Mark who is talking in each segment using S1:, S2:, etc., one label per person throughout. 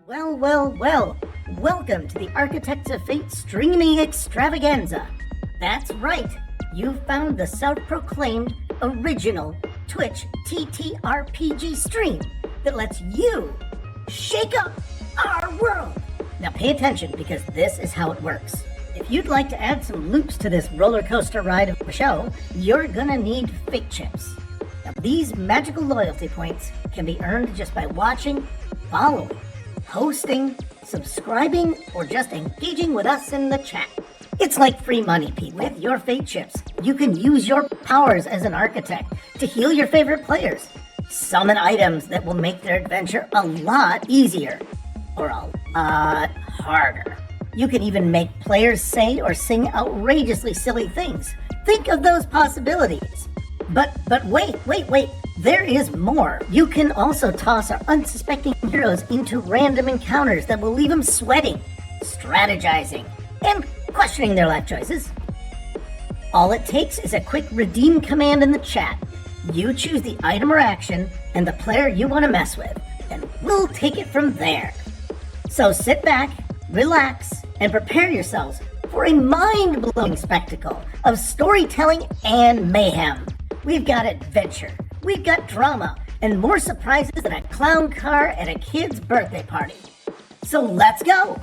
S1: Well, well, well. Welcome to the Architects of Fate streaming extravaganza. That's right. You've found the self-proclaimed original Twitch TTRPG stream that lets you shake up our world. Now pay attention because this is how it works. If you'd like to add some loops to this roller coaster ride of a show, you're gonna need fate chips. Now, these magical loyalty points can be earned just by watching, following, hosting, subscribing, or just engaging with us in the chat. It's like free money, people. With your fate chips, you can use your powers as an architect to heal your favorite players, summon items that will make their adventure a lot easier, or a lot harder. You can even make players say or sing outrageously silly things. Think of those possibilities. But wait. There is more. You can also toss our unsuspecting heroes into random encounters that will leave them sweating, strategizing, and questioning their life choices. All it takes is a quick redeem command in the chat. You choose the item or action and the player you want to mess with, and we'll take it from there. So sit back, relax, and prepare yourselves for a mind-blowing spectacle of storytelling and mayhem. We've got adventure, we've got drama, and more surprises than a clown car at a kid's birthday party. So let's go!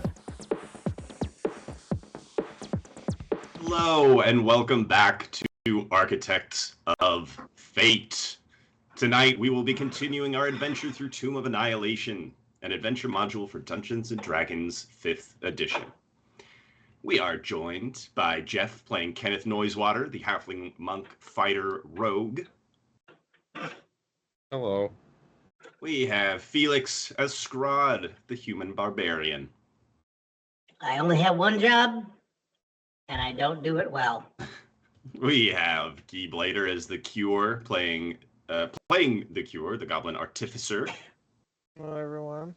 S2: Hello, and welcome back to Architects of Fate. Tonight, we will be continuing our adventure through Tomb of Annihilation, an adventure module for Dungeons & Dragons 5th edition. We are joined by Jeff playing Kenneth Noisewater, the halfling monk fighter rogue.
S3: Hello.
S2: We have Felix as Scraaaahhhd, the human barbarian.
S1: I only have one job, and I don't do it well.
S2: We have Guy Blader as the Cure, playing the Cure, the goblin artificer.
S3: Hello, everyone.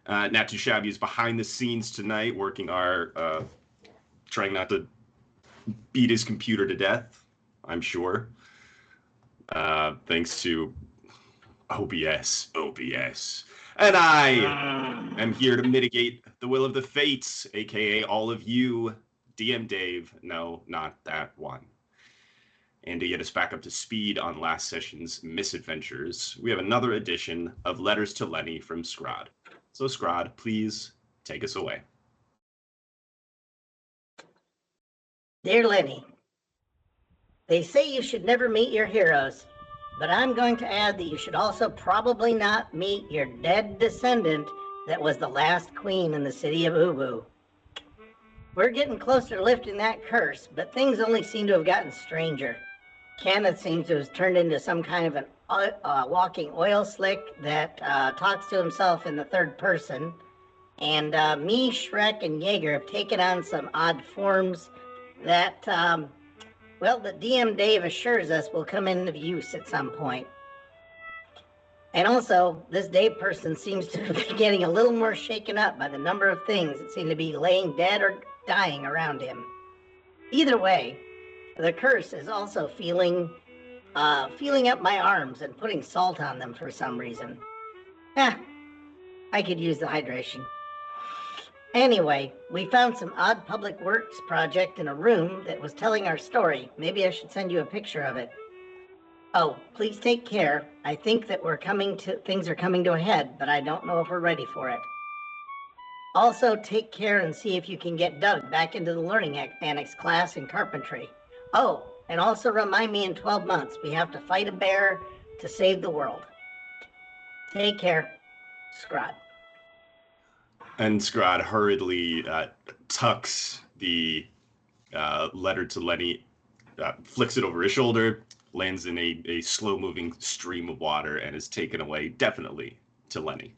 S2: Not Too Shabby is behind the scenes tonight, working our, trying not to beat his computer to death, I'm sure. Thanks to OBS. And I am here to mitigate the will of the fates, aka all of you, DM Dave, no, not that one. And to get us back up to speed on last session's misadventures, we have another edition of Letters to Lenny from Scraaaahhhd. So Scraaaahhhd, please take us away.
S1: Dear Lenny, they say you should never meet your heroes, but I'm going to add that you should also probably not meet your dead descendant that was the last queen in the city of Ubu. We're getting closer to lifting that curse, but things only seem to have gotten stranger. Kenneth seems to have turned into some kind of an walking oil slick that talks to himself in the third person. And me, Shrek, and Yeager have taken on some odd forms that, well, the DM Dave assures us will come into use at some point. And also, this Dave person seems to be getting a little more shaken up by the number of things that seem to be laying dead or dying around him. Either way, the curse is also feeling up my arms and putting salt on them for some reason. I could use the hydration. Anyway, we found some odd public works project in a room that was telling our story. Maybe I should send you a picture of it. Oh, please take care. I think that things are coming to a head, but I don't know if we're ready for it. Also, take care and see if you can get Doug back into the Learning Annex class in carpentry. Oh, and also remind me in 12 months, we have to fight a bear to save the world. Take care, Scraaaahhd.
S2: And Scraaaahhd hurriedly tucks the letter to Lenny, flicks it over his shoulder, lands in a slow-moving stream of water, and is taken away, definitely, to Lenny.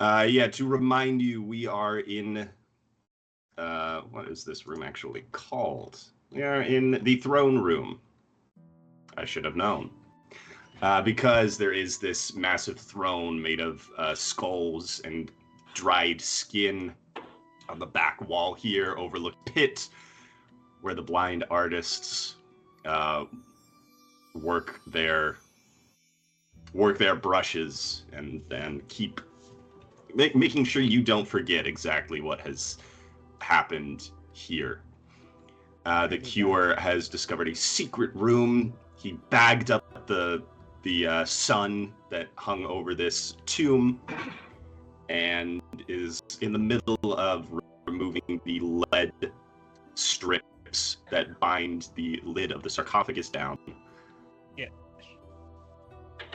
S2: To remind you, we are in... what is this room actually called? We are in the throne room. I should have known. Because there is this massive throne made of skulls and dried skin on the back wall here, overlook pit where the blind artists work their brushes and then keep making sure you don't forget exactly what has happened here. The Cure has discovered a secret room. He bagged up the sun that hung over this tomb and is in the middle of removing the lead strips that bind the lid of the sarcophagus down.
S3: Yeah.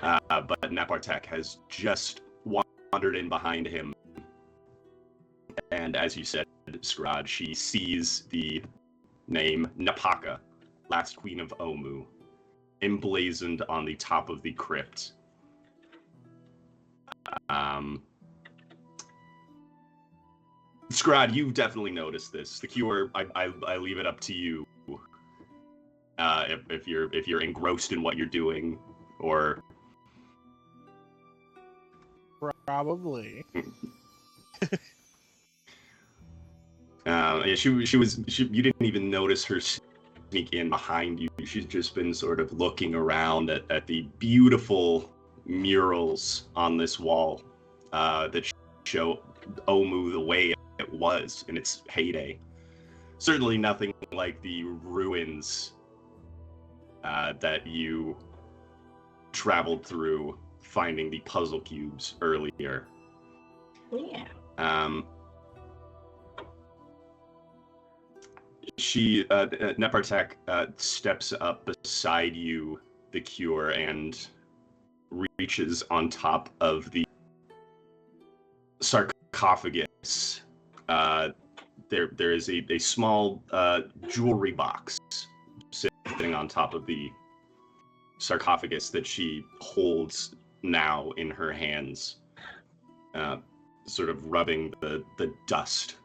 S2: But Nepartek has just wandered in behind him. And as you said, Scraaaahhhd, she sees the name Napaka, last queen of Omu, emblazoned on the top of the crypt. Scraaaahhd, you've definitely noticed this. The Cure, I leave it up to you. If you're engrossed in what you're doing, or
S3: Probably.
S2: Yeah, you didn't even notice her sneak in behind you. She's just been sort of looking around at the beautiful murals on this wall that show Omu the way it was in its heyday. Certainly nothing like the ruins that you traveled through finding the puzzle cubes earlier.
S1: Yeah.
S2: Nepartek steps up beside you, the Cure, and reaches on top of the sarcophagus. There is a small jewelry box sitting on top of the sarcophagus that she holds now in her hands, sort of rubbing the dust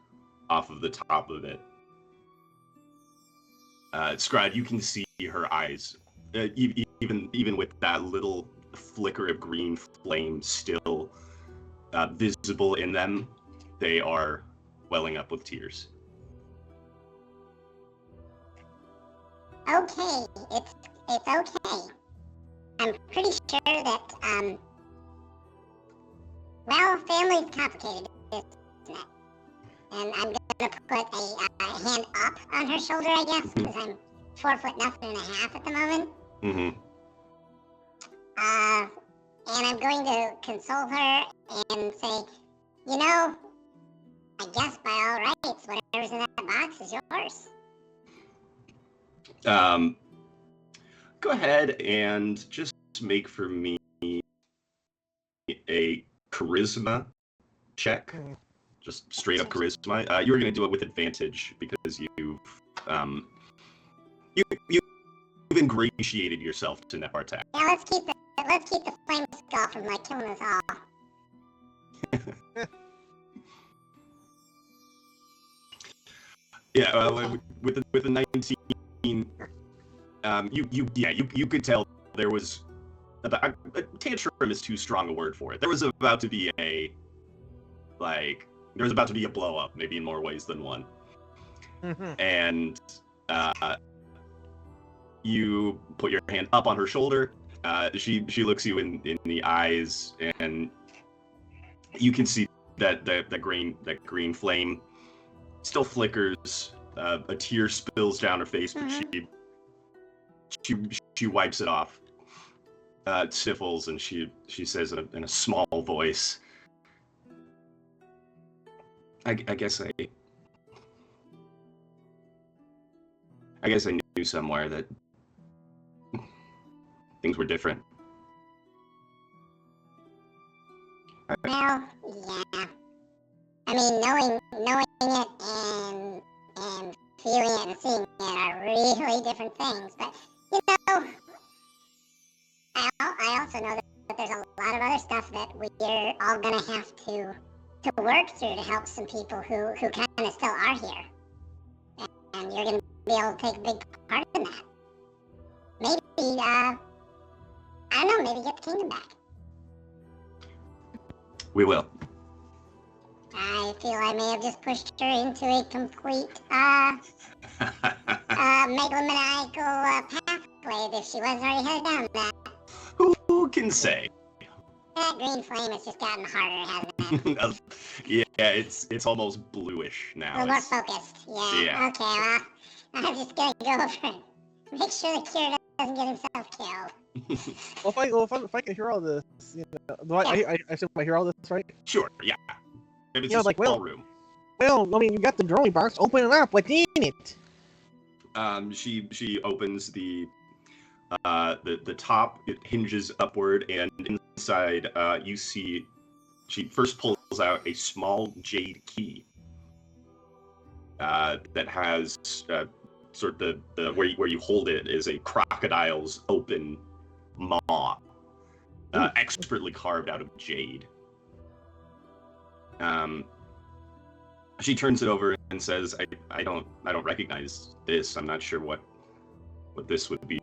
S2: off of the top of it. Scraaaahhd, you can see her eyes, even with that little flicker of green flame still visible in them. They are welling up with tears.
S4: Okay, it's okay. I'm pretty sure that, well, family's complicated, isn't it? And I'm gonna put a hand up on her shoulder, I guess, because I'm 4 foot nothing and a half at the moment.
S2: Mm-hmm.
S4: And I'm going to console her and say, you know, I guess by all rights, whatever's in that box is yours.
S2: Go ahead and just make for me a charisma check. Just straight up charisma. You were going to do it with advantage because you've ingratiated yourself to Nepartek.
S4: Yeah, let's keep the flame skull from like killing us all.
S2: Yeah, with the 19, you could tell there was a tantrum is too strong a word for it. There was about to be a blow up, maybe in more ways than one. And you put your hand up on her shoulder. She looks you in the eyes, and you can see that the green flame still flickers. A tear spills down her face, but she wipes it off. Sniffles, and she says in a small voice, I guess I knew somewhere that things were different.
S4: Well, yeah. I mean, knowing it and feeling it and seeing it are really different things. But you know, I also know that there's a lot of other stuff that we're all gonna have to work through to help some people who kind of still are here, and you're gonna be able to take a big part in that. Maybe I don't know. Maybe get the kingdom back.
S2: We will.
S4: I feel I may have just pushed her into a complete megalomaniacal pathway if she wasn't already headed down that.
S2: Who can say?
S4: Yeah, that green flame has just gotten harder, hasn't it?
S2: Yeah, it's almost bluish
S4: A
S2: now.
S4: little more
S2: It's-
S4: focused. Yeah.
S2: Yeah.
S4: Okay, well, I'm just gonna go over and make sure the cure doesn't get himself killed.
S3: Well, if I can hear all this, you know, I assume I hear all this, right?
S2: Sure, yeah. If it's
S3: Yeah,
S2: a
S3: like,
S2: small
S3: well-
S2: room.
S3: Well, I mean, you got the drawing box. Open it up. What's in it?
S2: She opens the top. It hinges upward, and inside you see. She first pulls out a small jade key that has sort of the where you hold it is a crocodile's open maw, expertly carved out of jade. She turns it over and says, I don't recognize this. I'm not sure what this would be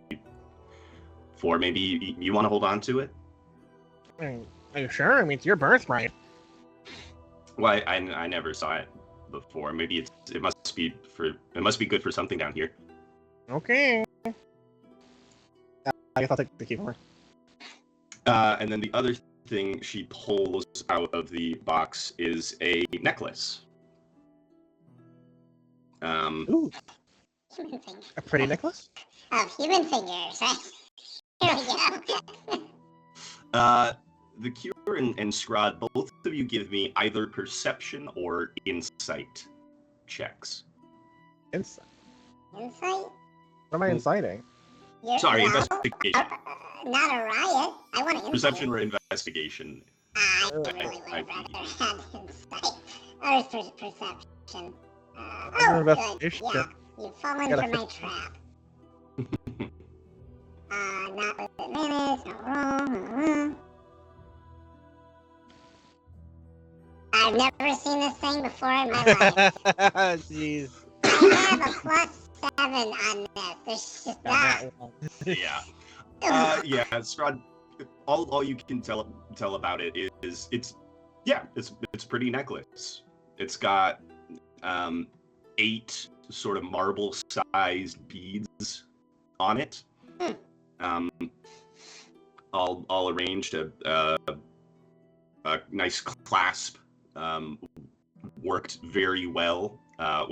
S2: for. Maybe you want to hold on to it?
S3: I mean, are you sure? I mean, it's your birthright.
S2: Well, I never saw it before. Maybe it must be good for something down here.
S3: Okay. I guess I'll take the key for.
S2: And then the other thing she pulls out of the box is a necklace.
S3: Ooh,
S4: Human fingers.
S3: a pretty necklace.
S4: Of human fingers, right? Here we go.
S2: The Cure and Scraaaahhhd, both of you give me either perception or insight checks.
S3: Insight.
S4: Insight?
S3: What am I inciting?
S2: Sorry,
S4: well,
S2: investigation.
S4: not a riot. I want to insight.
S2: Perception or investigation.
S4: I
S3: Oh,
S4: really would
S2: I-
S4: have rather had insight. Or perception.
S3: Your
S4: Oh,
S3: investigation.
S4: good. Yeah, you've fallen
S3: Gotta
S4: for my trap. Not with advantage, not wrong. I've never seen this thing before in my life.
S3: Jeez.
S4: I have a +7 on this. There's just
S3: Not
S4: that.
S3: that one.
S2: Yeah. Yeah, Scraaaahhd, all you can tell about it is it's a pretty necklace. It's got 8 sort of marble-sized beads on it, all arranged a nice clasp, worked very well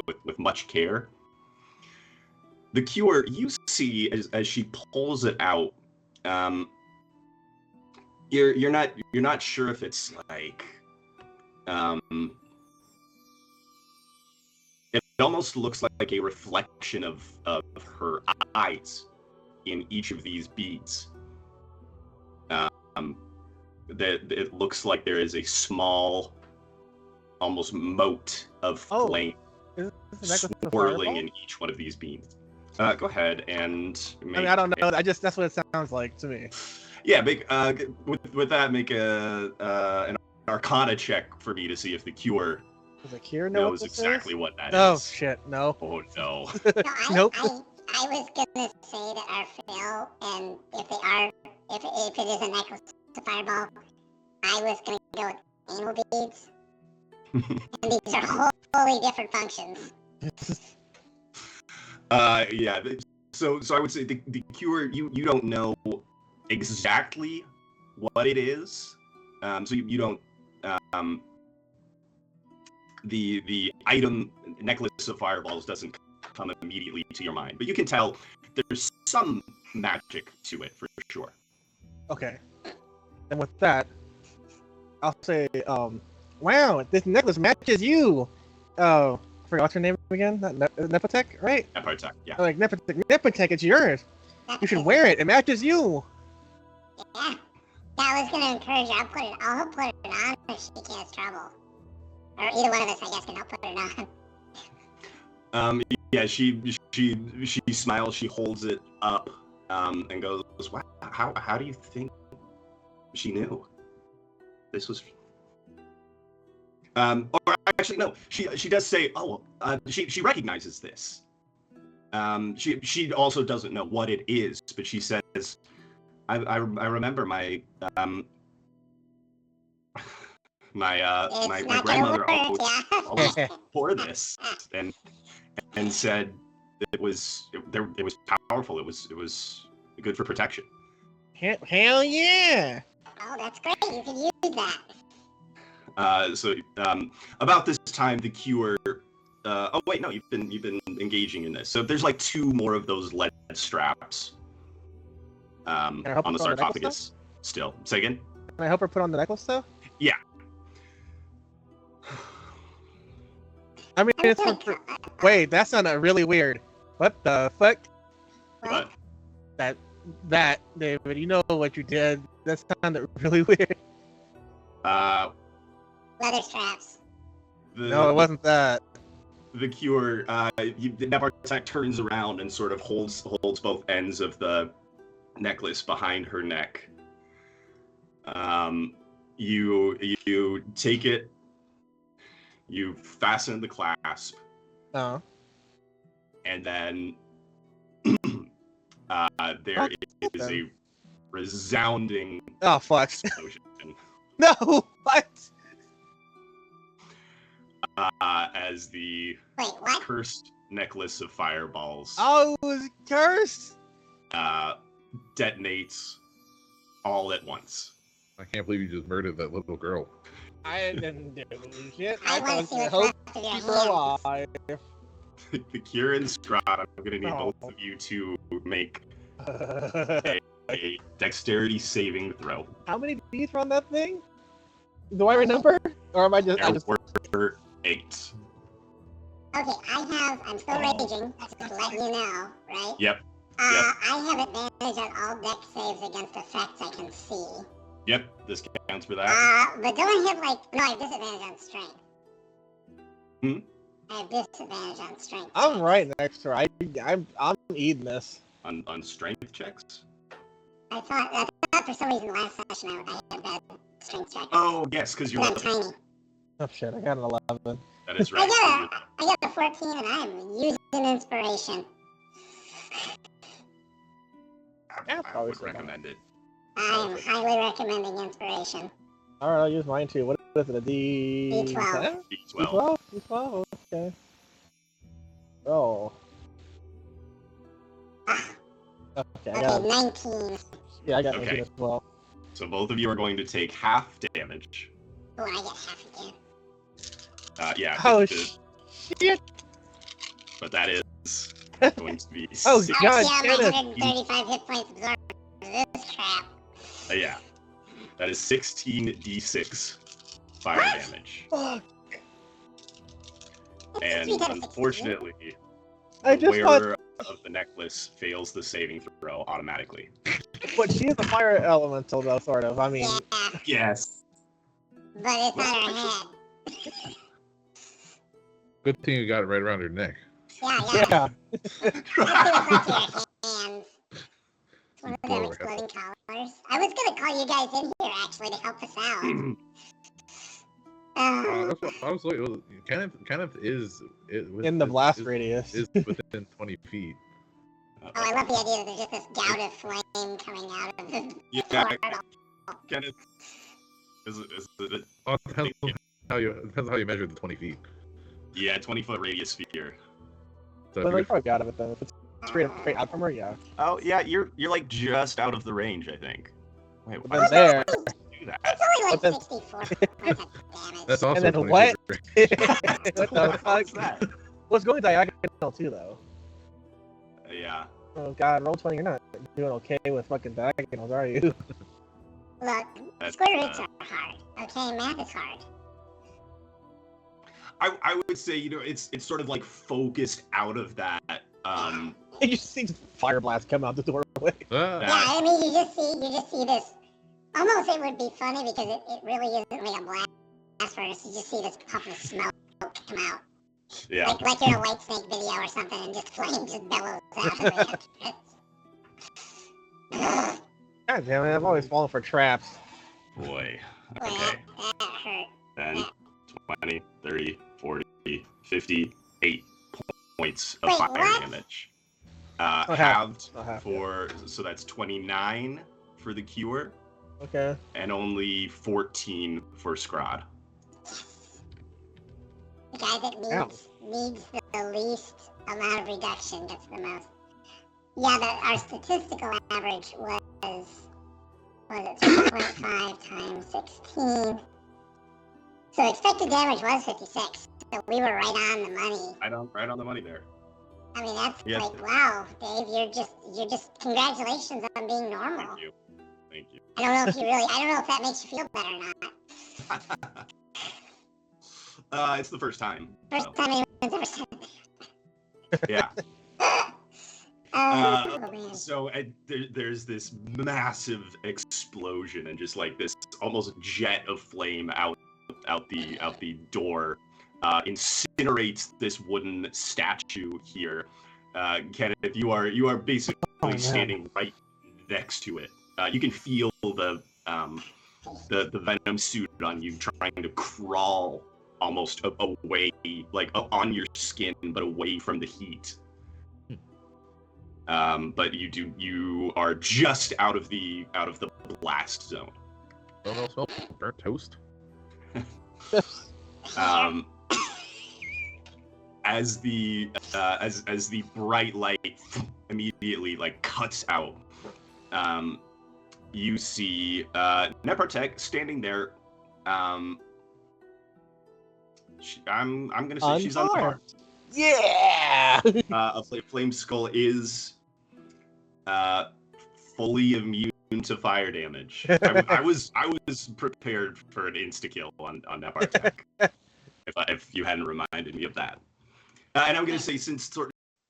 S2: with much care. The Cure, you see as she pulls it out, you're not sure if it's like it almost looks like a reflection of her eyes in each of these beads. That it looks like there is a small, almost moat of flame
S3: Is this a necklace of
S2: swirling
S3: fireball?
S2: in each one of these beads. Go ahead and make.
S3: I mean, I don't know. That's what it sounds like to me.
S2: Yeah, make with that, make an Arcana check for me to see if the Cure
S3: Does Akira know
S2: knows
S3: what this
S2: exactly
S3: is?
S2: what that is.
S3: Oh shit, no.
S2: Oh no.
S4: No,
S3: Nope.
S4: I was gonna say that our fail, and if it is a necklace of fireball, I was gonna go with anal beads. And these are wholly different functions.
S2: Yeah. So I would say the Cure, you don't know exactly what it is. So you don't. The item necklace of fireballs doesn't come immediately to your mind, but you can tell there's some magic to it for sure.
S3: Okay. And with that, I'll say, wow, this necklace matches you. Oh, I forgot what's your name again? Nepotech, right?
S2: Ep30, yeah.
S3: Like Nepotech, it's yours. You should wear it. It matches you.
S4: Yeah, that was gonna encourage her. I'll help put it on if she gets trouble. Or either one of us, I guess, can help put it on.
S2: Yeah, she smiles, she holds it up, and goes, "Wow, how do you think she knew this was?" Or actually, no, she does say, "Oh, she recognizes this." She also doesn't know what it is, but she says, "I remember my my grandmother always wore this and said it was powerful. It was good for protection."
S3: Hell yeah!
S4: Oh, that's great. You could use that.
S2: So about this time, the cure. Oh wait, no, you've been engaging in this. So there's like 2 more of those lead straps on the sarcophagus. Still, say again.
S3: Can I help her put on the necklace though?
S2: Yeah.
S3: I mean, it's wait, that sounded really weird. What the fuck?
S4: What?
S3: That David, you know what you did? That sounded really weird.
S4: Leather straps.
S3: No, it wasn't that.
S2: The cure, Nevartak turns around and sort of holds both ends of the necklace behind her neck. You take it, you fasten the clasp, and then there is a resounding explosion.
S3: No, what?
S2: As the
S4: Wait, what?
S2: cursed necklace of fireballs
S3: Oh, it was cursed.
S2: detonates all at once.
S5: I can't believe you just murdered that little girl.
S3: I didn't do shit.
S4: I
S3: I
S4: want to
S3: was
S4: see
S3: gonna
S4: what's
S3: hope
S4: left of your
S3: people
S4: hand.
S3: alive.
S2: The cure and Scraaaahhhd, I'm going to need
S3: Oh.
S2: both of you to make a dexterity saving throw.
S3: How many bees were on that thing? Do I remember? Or am I just?
S2: There were 8.
S4: Okay, I'm still raging, just to let you know, right?
S2: Yep.
S4: I have advantage on all dex saves against effects I can see.
S2: Yep, this counts for that.
S4: But don't I have, no, I have disadvantage on strength.
S2: Hmm?
S4: I have disadvantage on strength.
S3: I'm right next to her. I'm eating this.
S2: On strength checks?
S4: I thought for some reason last session I had bad strength check.
S2: Oh, yes, because you're
S4: I'm tiny.
S3: Oh shit! I got an 11.
S2: That is right.
S4: I got a 14 and I'm using inspiration.
S3: Yeah,
S2: I
S3: probably
S2: would
S3: so.
S2: recommend it.
S4: I'm highly recommending inspiration.
S3: All right, I'll use mine too. What is it? A D?
S4: D12.
S2: D12.
S3: D12. Okay. Oh. Okay, I got.
S4: Okay, 19.
S3: Yeah, I got
S2: Okay.
S3: 19 as well.
S2: So both of you are going to take half damage.
S4: Oh, I get half again.
S2: Yeah.
S3: Oh
S2: the-
S3: shit!
S2: But that is going to be
S3: Oh,
S2: six-
S3: God.
S4: Yeah,
S3: damn
S4: my
S3: it.
S4: 135 hit points absorbed this crap.
S2: yeah. That is 16d6 fire
S4: What?
S2: damage.
S3: Fuck!
S2: And
S4: 3 times 16.
S2: unfortunately,
S3: I
S2: the
S3: just
S2: wearer of the necklace fails the saving throw automatically.
S3: but she is a fire elemental though, sort of. I mean,
S4: Yeah,
S2: Yes.
S4: but it's on her head.
S5: Good thing you got it right around her neck.
S4: Yeah.
S3: yeah.
S4: Let's see what's left of your hands. It's one of them
S5: Oh,
S4: exploding collars. I was gonna call you guys in here actually to help us out.
S5: That's what I was like. Kenneth is
S3: In the blast
S5: is,
S3: radius.
S5: is within 20 feet.
S4: Oh, I love the idea that there's just this gout of flame coming out of the
S2: Yeah,
S4: portal.
S2: Kenneth. Is it,
S5: Oh, it depends on how you measure the 20 feet.
S2: yeah, 20-foot radius sphere.
S5: So
S3: But
S5: if
S3: I
S5: you-
S3: probably got it then. If it's straight out from her, yeah.
S2: Oh yeah, you're like just out of the range, I think. Wait,
S3: But
S2: why
S3: then
S2: does
S3: there.
S2: that do that?
S4: It's only like
S3: But then-
S4: 64 points of damage.
S5: that's also
S3: And then
S5: 20
S3: what?
S5: feet.
S3: What the fuck?
S2: What's that?
S3: Well, it's going diagonal too, though.
S2: Yeah.
S3: Oh god, roll 20. You're not doing okay with fucking diagonals, are you?
S4: Look,
S2: That's,
S4: square roots are hard. Okay, math is hard.
S2: I would say, it's sort of like focused out of that.
S3: You just see fire blast come out the doorway.
S5: Ah,
S4: Yeah, I mean, you just see this. Almost it would be funny because it really isn't like a blast furnace. You just see this puff of smoke come out.
S2: Yeah.
S4: Like you're in a White Snake video or something and just flame just bellows out of the entrance.
S3: God damn it, I've always fallen for traps.
S2: Boy.
S4: Boy,
S2: Okay.
S4: that hurt.
S2: 10, 20, 30, 40, 58 points of
S4: Wait,
S2: fire
S4: what?
S2: damage.
S3: Oh,
S2: Halved
S3: Oh, half,
S2: for, so that's 29 for the cure,
S3: Okay.
S2: and only 14 for Scraaaahhhd.
S4: The guy that needs the least amount of reduction gets the most. Yeah, our statistical average was was it 3.5 times 16? So expected damage was 56. So we were right on the money.
S2: Right on the money there.
S4: I mean, that's
S2: Yes.
S4: like, wow, Dave, you're just congratulations on being normal.
S2: Thank you.
S4: I don't know if that makes you feel better or not.
S2: It's the first time.
S4: First
S2: so.
S4: time anyone's ever said that.
S2: Yeah.
S4: Oh, man.
S2: So there's this massive explosion and just like this almost jet of flame out the door, incinerates this wooden statue here. Kenneth, you are basically standing right next to it. You can feel the venom suit on you trying to crawl almost away, like on your skin, but away from the heat. But you are just out of the blast zone.
S5: Oh, burnt toast.
S2: As the bright light immediately like cuts out, you see Nepartek standing there. I'm gonna say she's unharmed.
S3: Yeah!
S2: A flame skull is fully immune to fire damage. I was prepared for an insta kill on Nepartek if you hadn't reminded me of that. And I'm gonna say, since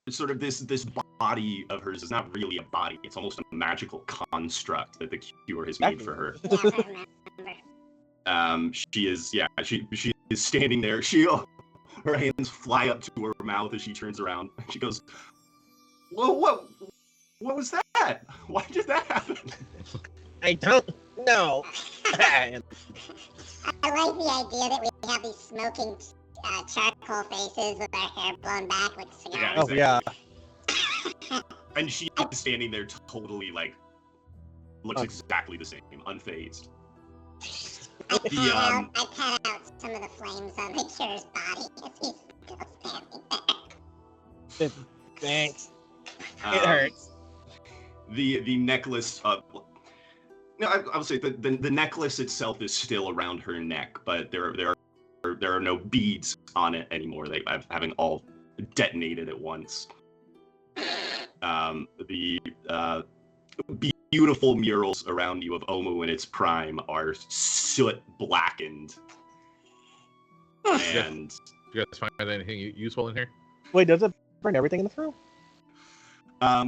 S2: sort of this body of hers is not really a body, it's almost a magical construct that the cure has made for her.
S4: Yeah, I remember.
S2: She is standing there. Her hands fly up to her mouth as she turns around. She goes, "Whoa, what was that? Why did that happen?"
S3: I don't know.
S4: I like the idea that we have these smoking charcoal faces with our hair blown back like cigars.
S3: Oh, yeah.
S2: And she is standing there totally like, looks exactly the same, unfazed.
S4: I pat out some of the flames on the cure's body as he's still standing there.
S3: Thanks. It hurts.
S2: The necklace. No, I would say the necklace itself is still around her neck, but there are no beads on it anymore. They having all detonated at once. The beautiful murals around you of Omu in its prime are soot blackened. And
S5: You guys find anything useful in here?
S3: Wait, does it burn everything in the room?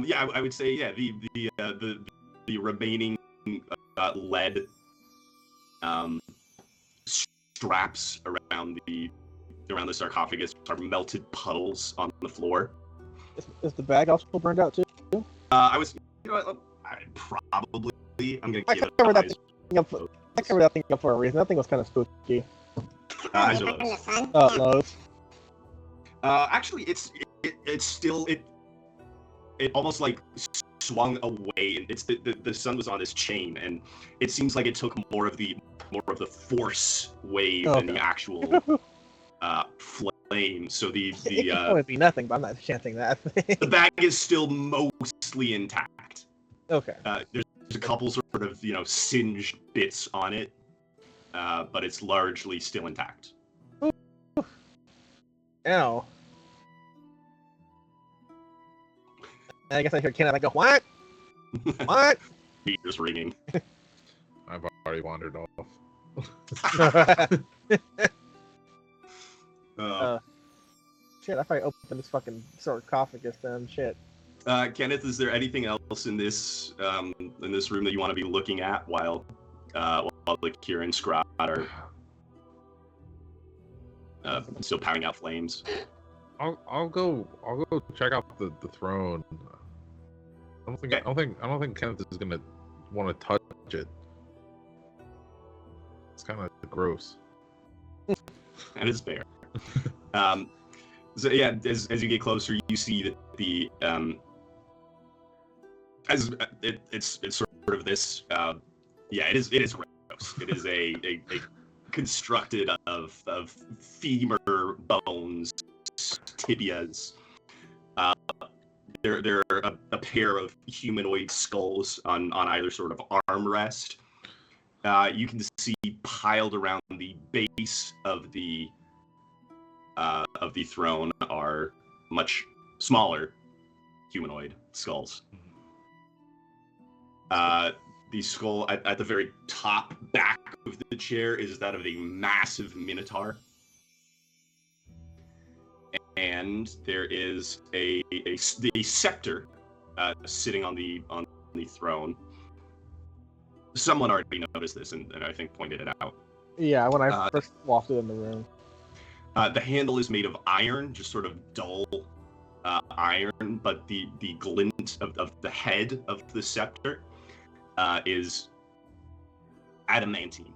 S2: yeah, I would say yeah. The remaining lead straps around the sarcophagus are melted puddles on the floor.
S3: Is the bag also burned out too?
S2: I was, you know what, probably. I'm gonna
S3: I
S2: give it
S3: covered
S2: a
S3: that thing up. I covered that thing up for a reason. That thing was kind of spooky.
S4: Is
S2: so
S4: it in the sun?
S3: Loads.
S2: actually, it's still it almost like swung away, and it's the sun was on this chain, and it seems like it took more of the force wave than the actual flame. So the
S3: It could probably be nothing, but I'm not chanting that.
S2: the bag is still mostly intact.
S3: Okay.
S2: There's a couple sort of singed bits on it, but it's largely still intact.
S3: Ow. I guess I hear Kenom. I go, what? What?
S2: Ears ringing.
S5: I've already wandered off.
S3: Shit, I probably opened this fucking sarcophagus then. Shit.
S2: Kenneth, is there anything else in this room that you want to be looking at while the Kira and Scraaaahhhd are still pounding out flames?
S5: I'll go check out the throne. I don't think Kenneth is gonna want to touch it. It's kind of gross.
S2: That is fair. So yeah, as you get closer, you see that it's sort of this. It is gross. It is a constructed of femur bones, tibias. There are a pair of humanoid skulls on either sort of armrest, you can see piled around the base of the throne are much smaller humanoid skulls. The skull at the very top back of the chair is that of a massive minotaur. And there is a scepter sitting on the throne. Someone already noticed this and I think pointed it out.
S3: Yeah, when I first walked in the room.
S2: The handle is made of iron, just sort of dull iron, but the glint of the head of the scepter is adamantine.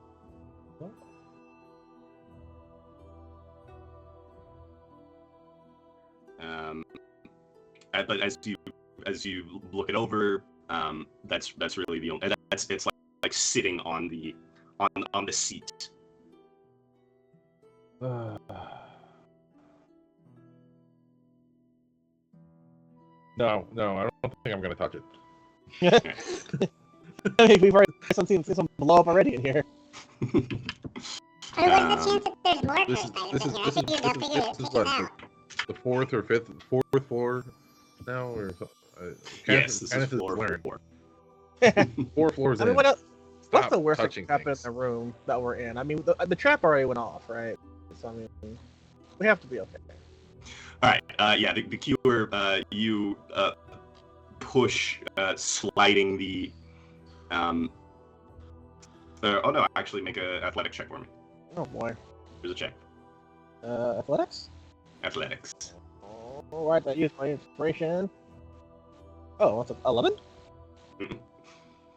S2: But as you look it over, that's really the only. It's like sitting on the seat.
S5: No, I don't think I'm gonna touch it.
S3: I mean, we've already seen some blow up already in here.
S4: What's the chance that there's more cursed items in here? I think you'll figure it out.
S5: The fourth or fifth, fourth floor now, or
S2: Yes, this is floor 4.
S5: 4 floors
S3: I
S5: in.
S3: mean, what's the worst that
S5: touching
S3: could happen in
S5: things.
S3: the room that we're in? I mean, the trap already went off, right? So I mean, we have to be okay.
S2: All right. Yeah. The cure. You push, sliding the. Oh no! Actually, make a athletic check for me.
S3: Oh boy.
S2: Here's a check.
S3: Athletics?
S2: Athletics.
S3: All right, I used my inspiration. Oh, what's it? 11?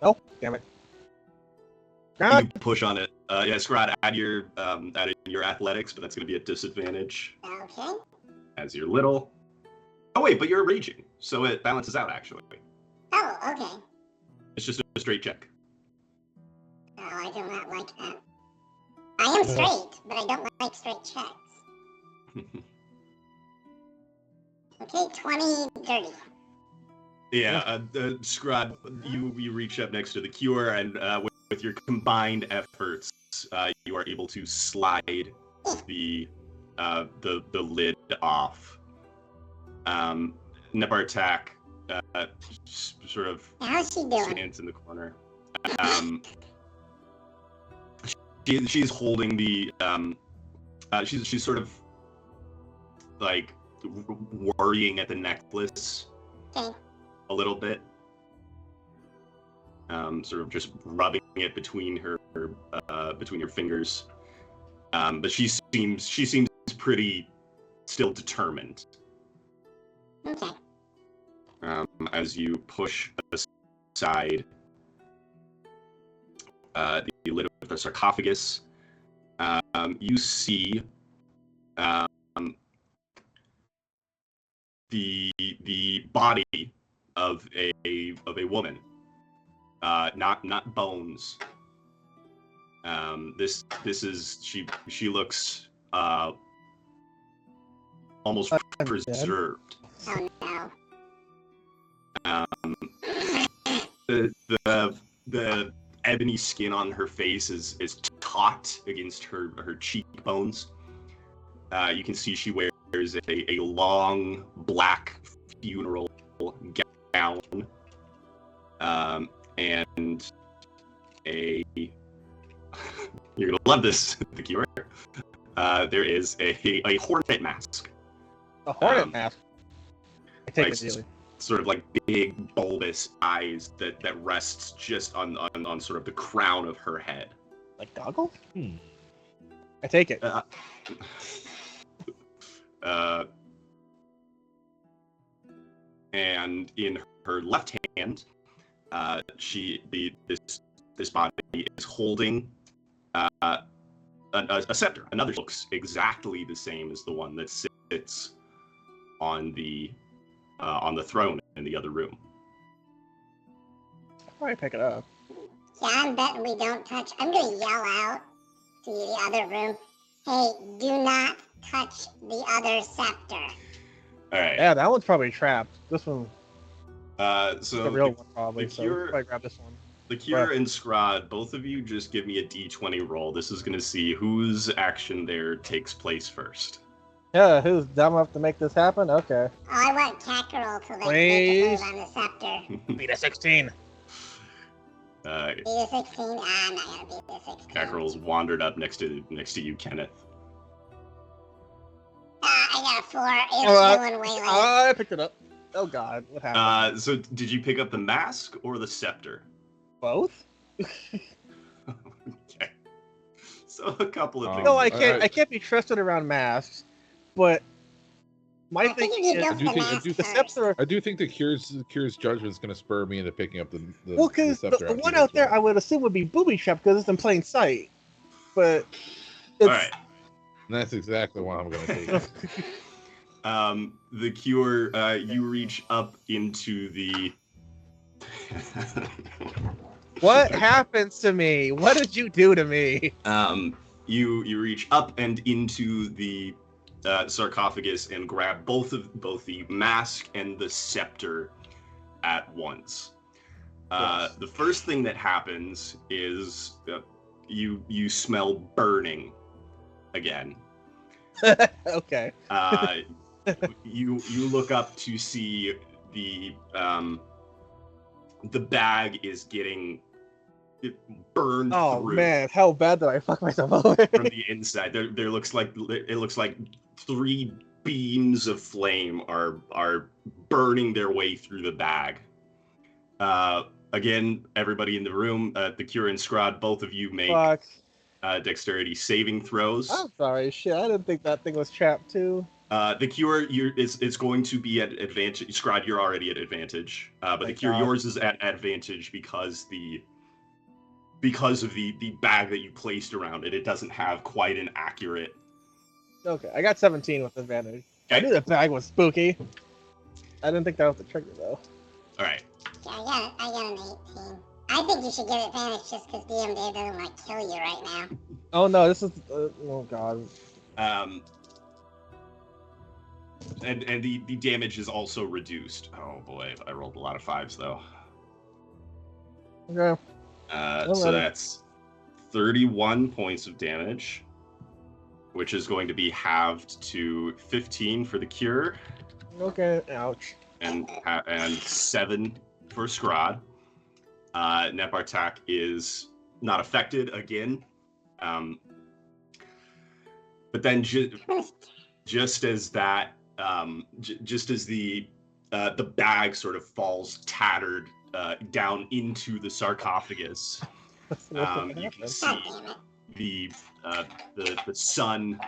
S3: Oh, damn it.
S2: You push on it. Yeah, Scraaaahhhd, add your athletics, but that's going to be a disadvantage
S4: Okay.
S2: as you're little. Oh wait, but you're raging, so it balances out actually.
S4: Oh, okay.
S2: It's just a straight check.
S4: Oh, I do not like that. I am straight, but I don't like straight checks. Okay, 20 dirty.
S2: Yeah, Scraaaahhd, you reach up next to the cure, and with your combined efforts, you are able to slide the lid off. Nebartak sort of
S4: How's she doing?
S2: stands in the corner. She's holding the she's sort of like worrying at the necklace
S4: Okay.
S2: a little bit, sort of just rubbing it between her fingers, but she seems pretty still determined.
S4: Okay.
S2: As you push aside the lid of the sarcophagus, you see the body of a woman, not bones. This is she looks almost preserved.
S4: Oh no.
S2: The ebony skin on her face is taut against her cheekbones. You can see she wears a long black funeral gown, and a you're gonna love this, the cure. There is a hornet mask.
S3: A hornet mask. I take
S2: like
S3: it daily.
S2: Sort of like big bulbous eyes that rests just on sort of the crown of her head.
S3: Like goggles? I take it.
S2: And in her left hand, this body is holding a scepter. Another looks exactly the same as the one that sits on the throne in the other room.
S3: I'll probably pick it up.
S4: Yeah, I'm betting we don't touch. I'm gonna yell out to the other room. Hey, do not touch the other scepter.
S2: All right.
S3: Yeah, that one's probably trapped. This one,
S2: So
S3: the real one, probably.
S2: the
S3: So
S2: cure-
S3: we'll probably grab this one.
S2: the Cure and Scraaaahhhd, both of you just give me a d20 roll. This is going to see whose action there takes place first.
S3: Yeah, who's dumb enough to make this happen? Okay.
S4: Oh, I want Kakarol to make a
S3: Please.
S4: move on the scepter.
S3: Beat a 16.
S4: Beat a 16? Ah, I'm not gonna beat a 16.
S2: Kakarol's wandered up next to you, Kenneth.
S4: I got a 4. It's doing way late.
S3: I picked it up. Oh god, what happened?
S2: So did you pick up the mask or the scepter?
S3: Both?
S2: Okay. So a couple of things.
S3: No, I can't be trusted around masks, but my
S4: I think
S3: thinking
S4: you
S3: is
S4: go for the mask
S3: the
S4: first.
S3: scepter.
S5: I do think the Cure's judgment's going to spur me into picking up the
S3: Well, because the
S5: scepter.
S3: one out there I would assume would be booby trap because it's in plain sight. But it's,
S2: All right.
S5: And that's exactly what I'm going to take.
S2: The Cure, you reach up into the.
S3: what happens to me? What did you do to me?
S2: You reach up and into the sarcophagus and grab both the mask and the scepter at once.
S3: Yes.
S2: The first thing that happens is you smell burning again.
S3: Okay.
S2: You look up to see the bag is getting burned
S3: Oh
S2: through
S3: man, how bad did I fuck myself over?
S2: from the inside. There looks like 3 beams of flame are burning their way through the bag. Again, everybody in the room, the Cure and Scraaaahhhd, both of you make
S3: Fuck.
S2: dexterity saving throws.
S3: I'm sorry, shit. I didn't think that thing was trapped too.
S2: The Cure, it's going to be at advantage. Scraaaahhhd, you're already at advantage. But the
S3: Thank
S2: Cure,
S3: God.
S2: yours is at advantage because of the bag that you placed around it. It doesn't have quite an accurate.
S3: Okay, I got 17 with advantage. I knew the bag was spooky. I didn't think that was the trigger though.
S2: All right.
S4: Yeah, I got an 18. I think you should get advantage just because DM Dave doesn't want to kill you right now.
S3: Oh no, this is oh god.
S2: And the damage is also reduced. Oh boy, I rolled a lot of 5s though.
S3: Okay.
S2: So that's 31 points of damage, which is going to be halved to 15 for the Cure,
S3: Okay. Ouch.
S2: and 7 for Scraaaahhhd. Nepartak is not affected again, but then just as that, just as the bag sort of falls tattered down into the sarcophagus, you can see
S4: God damn it.
S2: the sun.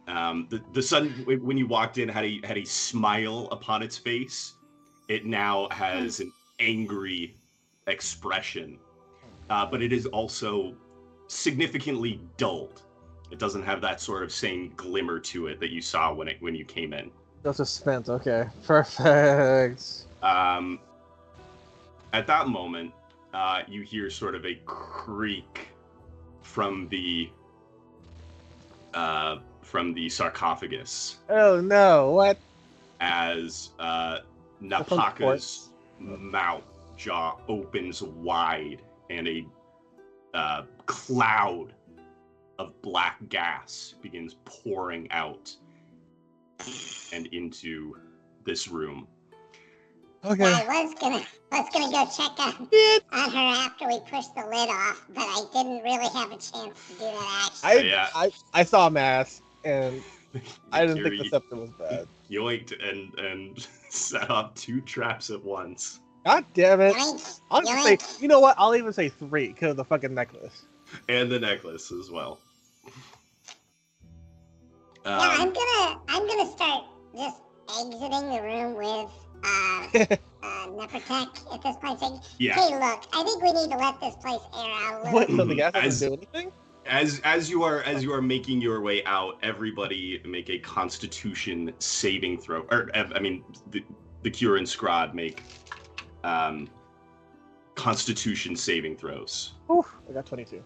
S2: The sun, when you walked in, had a smile upon its face. It now has an angry expression, but it is also significantly dulled. It doesn't have that sort of same glimmer to it that you saw when you came in.
S3: That's a spent. Okay. Perfect.
S2: At that moment, you hear sort of a creak from the sarcophagus
S3: Oh no! What?
S2: as Napaka's jaw opens wide and a cloud of black gas begins pouring out and into this room.
S3: Okay.
S4: Yeah, I was gonna go check on her after we pushed the lid off, but I didn't really have a chance to do that actually.
S3: I saw a mask and I didn't think the
S2: You
S3: scepter was bad.
S2: yoinked and set up 2 traps at once.
S3: God damn it!
S4: Yoink,
S3: I'll just say,
S4: yoink.
S3: you know what? I'll even say 3 because of the fucking necklace.
S2: And the necklace as well.
S4: Yeah, I'm gonna start just exiting the room with Nefertek at this point saying,
S2: Yeah.
S4: hey look, I think we need to let this place air out a little.
S3: What? So the gas
S2: As-
S3: doesn't do anything?
S2: As you are making your way out, everybody make a Constitution saving throw. Or I mean, the Cure and Scraaaahhhd make Constitution saving throws.
S3: Whew, I got 22.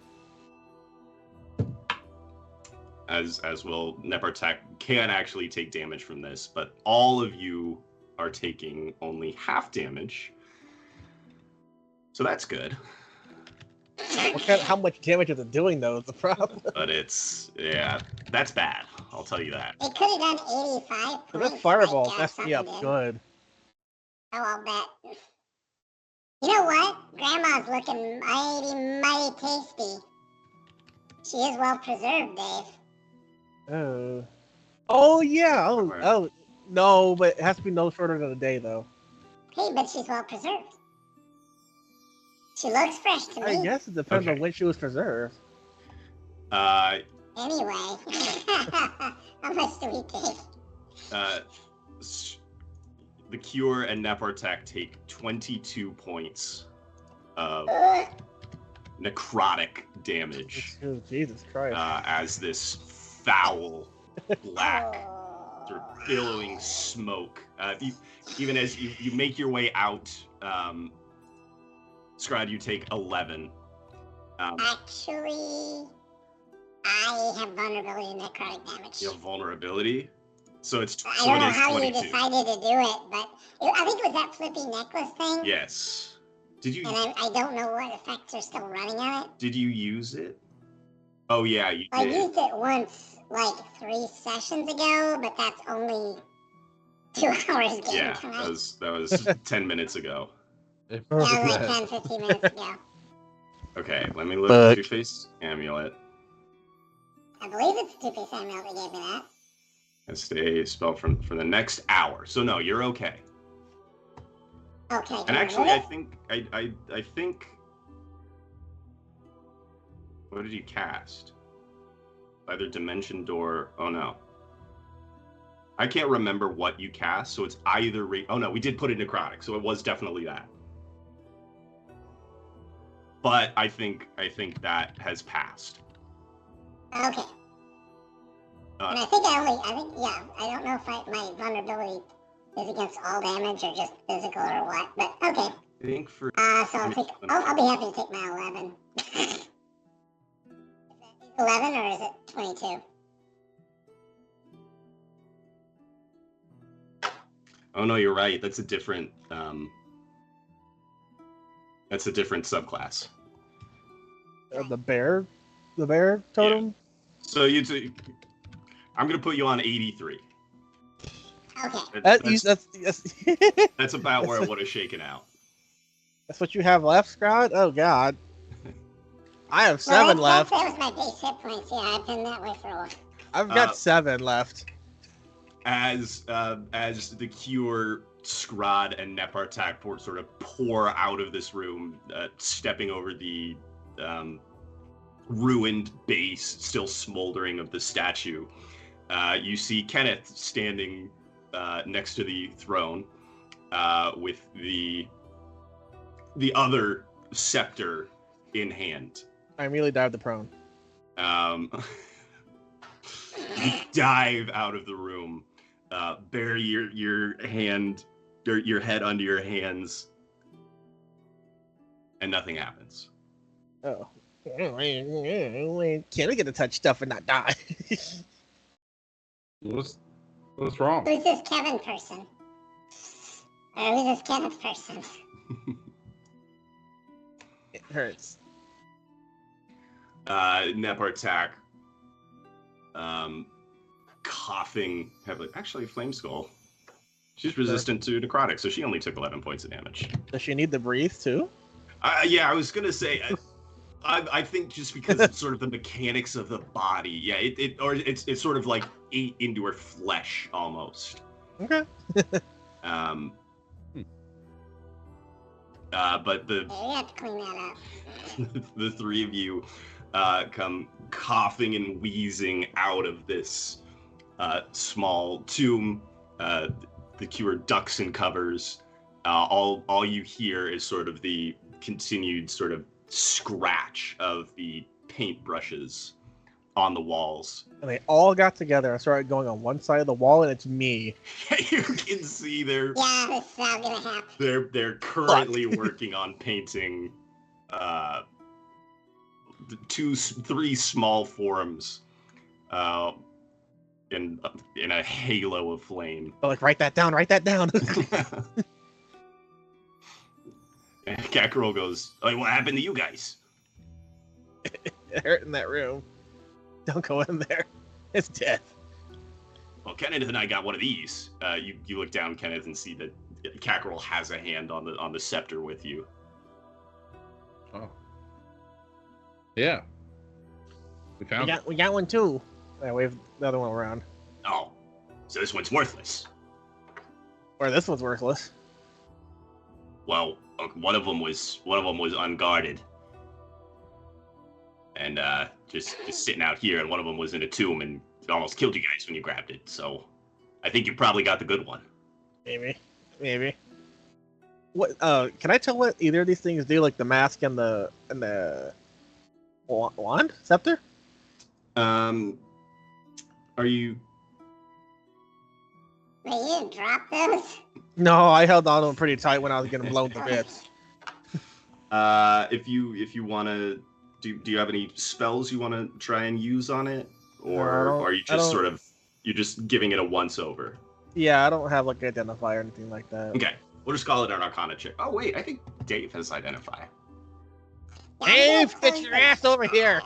S2: As will Nepartak can actually take damage from this, but all of you are taking only half damage. So So that's good.
S3: How much damage is it doing, though, is the problem.
S2: But yeah, that's bad. I'll tell you that.
S4: It could have done 85
S3: So
S4: points.
S3: that fireball
S4: like,
S3: messed me up
S4: something did.
S3: good.
S4: Oh, I'll bet. You know what? Grandma's looking mighty tasty. She is well preserved, Dave.
S3: Oh, yeah.
S2: Alright.
S3: Oh, no, but it has to be no shorter than a day, though.
S4: Hey, but she's well preserved. She looks fresh to me.
S3: I guess it depends on
S2: Okay.
S3: when she was preserved.
S4: Anyway. How much do we take?
S2: The Cure and Nepartek take 22 points of
S4: Ugh.
S2: necrotic damage
S3: Oh, Jesus Christ.
S2: as this foul, black,
S4: Oh.
S2: sort of billowing smoke. Even as you make your way out, Scraaaahhhd, you take 11.
S4: Actually, I have vulnerability and necrotic damage.
S2: You have vulnerability, so
S4: I
S2: it
S4: don't know
S2: is
S4: how
S2: 22.
S4: you decided to do it, but I think it was that flippy necklace thing.
S2: Yes. Did you
S4: And I don't know what effects are still running on it.
S2: use it? Oh yeah, you
S4: I
S2: did.
S4: used it once, like 3 sessions ago, but that's only 2 hours game
S2: Yeah,
S4: time.
S2: that was 10 minutes ago.
S5: If
S4: Yeah, it was
S5: that-
S4: like 10, 15 minutes ago.
S2: Okay, let me look
S3: Fuck.
S2: at Two-Face Amulet.
S4: I believe it's Two-Face Amulet that gave me that.
S2: That's a spell for the next hour. So no, you're okay.
S4: Okay.
S2: And
S4: can
S2: actually, I
S4: move
S2: think I think. What did you cast? Either Dimension Door. Oh no. I can't remember what you cast, so it's either. Oh no, we did put it necrotic, so it was definitely that. But I think that has passed.
S4: it? Okay. And I think yeah, I don't know if my vulnerability is against all damage or just physical or what, but okay.
S2: I think for
S4: So I'll be happy to take my 11. 11 or is it 22?
S2: oh no, you're right. That's a different subclass.
S3: The bear totem?
S2: So I'm gonna put you on 83.
S4: Okay.
S2: That's about where it would have shaken out.
S3: That's what you have left, Scraaaahhhd? Oh, God. I have 7 left.
S4: That was my base hit points. Yeah, I've been that way for a while.
S3: I've got 7 left.
S2: As the Cure, Scraaaahhhd, and Nepartak sort of pour out of this room, stepping over the ruined base, still smoldering of the statue. You see Kenneth standing next to the throne with the other scepter in hand.
S3: I immediately dived the prone.
S2: You dive out of the room, bury your hand, or your head under your hands, and nothing happens.
S3: Oh. Can I get to touch stuff and not die?
S5: What's wrong?
S4: Who's this Kevin person? Or who's this Kenneth person?
S3: It hurts.
S2: Nepartak, coughing heavily. Actually, Flame Skull. She's resistant to necrotic, so she only took 11 points of damage.
S3: Does she need to breathe too?
S2: Yeah, I was gonna say. I think just because it's sort of the mechanics of the body. Yeah, it's sort of like ate into her flesh almost.
S3: Okay.
S2: But
S4: Yeah, you have to clean that up.
S2: the three of you come coughing and wheezing out of this small tomb. The Cure ducks and covers. All you hear is sort of the continued sort of scratch of the paintbrushes on the walls.
S3: And they all got together and started going on one side of the wall, and it's me.
S2: You can see they're
S4: Yeah, this is not gonna happen.
S2: they're currently working on painting three small forms in a halo of flame.
S3: But like, write that down. Write that down.
S2: And Catgirl goes, "Oh, what happened to you guys?"
S3: It hurt in that room. Don't go in there. It's death.
S2: Well, Kenneth and I got one of these. You look down, Kenneth, and see that Catgirl has a hand on the scepter with you.
S5: Oh. Yeah.
S3: We got one too. I wave the other one around.
S2: Oh, so this one's worthless.
S3: Or this one's worthless.
S2: Well, one of them was unguarded, and just sitting out here, and one of them was in a tomb, and it almost killed you guys when you grabbed it. So, I think you probably got the good one.
S3: Maybe. What? Can I tell what either of these things do? Like the mask and the wand, scepter?
S2: Are you?
S4: Wait, you didn't drop those?
S3: No, I held on to them pretty tight when I was getting blown to bits.
S2: If you want to, do you have any spells you want to try and use on it, or
S3: No,
S2: are you just you're just giving it a once over?
S3: Yeah, I don't have like identify or anything like that.
S2: Okay, we'll just call it an Arcana check. Oh wait, I think Dave has identify.
S3: Dave, get your ass over here!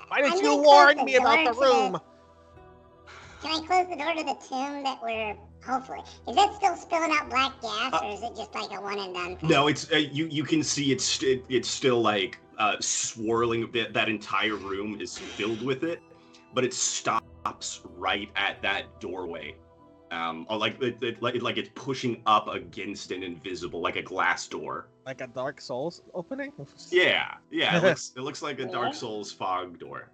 S3: Why didn't you warn me about the room?
S4: Can I close the door to the tomb that we're hopefully? Is it still spilling out black gas, or is it just like a one and done thing?
S2: No, it's you can see it's still like swirling. That entire room is filled with it, but it stops right at that doorway. Or like it's pushing up against an invisible, like a glass door.
S3: Like a Dark Souls opening?
S2: Yeah. It looks like a Dark Souls fog door.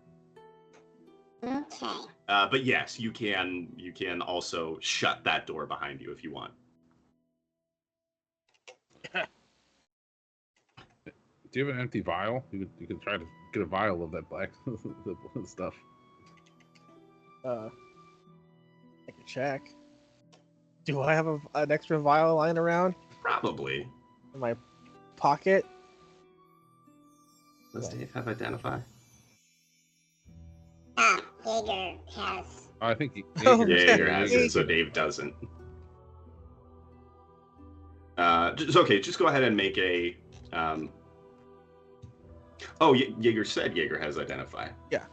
S4: Okay.
S2: But yes, you can also shut that door behind you if you want.
S5: Do you have an empty vial? You could try to get a vial of that black the stuff.
S3: I can check. Do I have an extra vial lying around
S2: Probably.
S3: in my pocket?
S2: Does Dave have identify?
S4: Yeager has.
S5: I think
S2: Yeager has it, so Dave doesn't. Just go ahead and make a. Yeager said Yeager has identify.
S3: Yeah.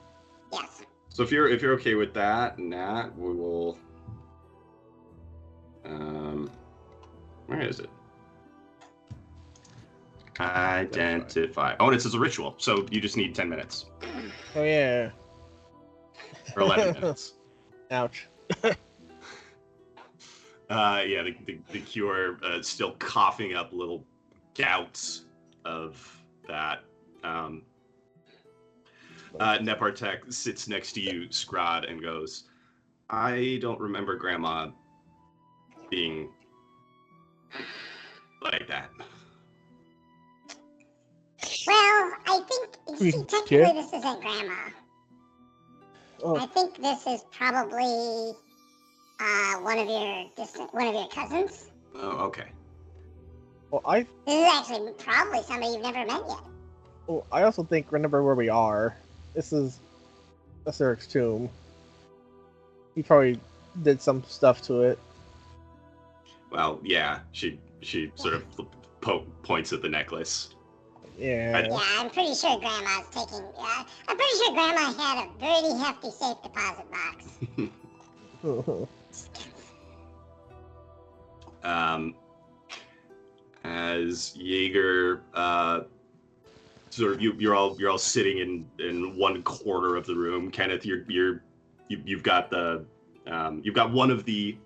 S4: Yes.
S2: So if you're okay with that, Nat, we will. Where is it? Identify. Oh, and it says a ritual, so you just need 10 minutes.
S3: Oh yeah.
S2: Or 11 minutes.
S3: Ouch.
S2: The cure still coughing up little gouts of that. Nepartek sits next to you, Scraaaahhhd, and goes, "I don't remember Grandma being like that."
S4: Well, I think technically this isn't Grandma.
S3: Oh.
S4: I think this is probably one of your cousins.
S2: Oh, okay.
S3: Well,
S4: This is actually probably somebody you've never met yet.
S3: I also think remember where we are. This is Eric's tomb. He probably did some stuff to it.
S2: Well, yeah, she sort of points at the necklace.
S3: Yeah.
S4: Yeah, I'm pretty sure Grandma's taking. I'm pretty sure Grandma had a pretty hefty safe deposit box.
S2: As Yeager, sort of you're all sitting in one corner of the room. Kenneth, you've got one of the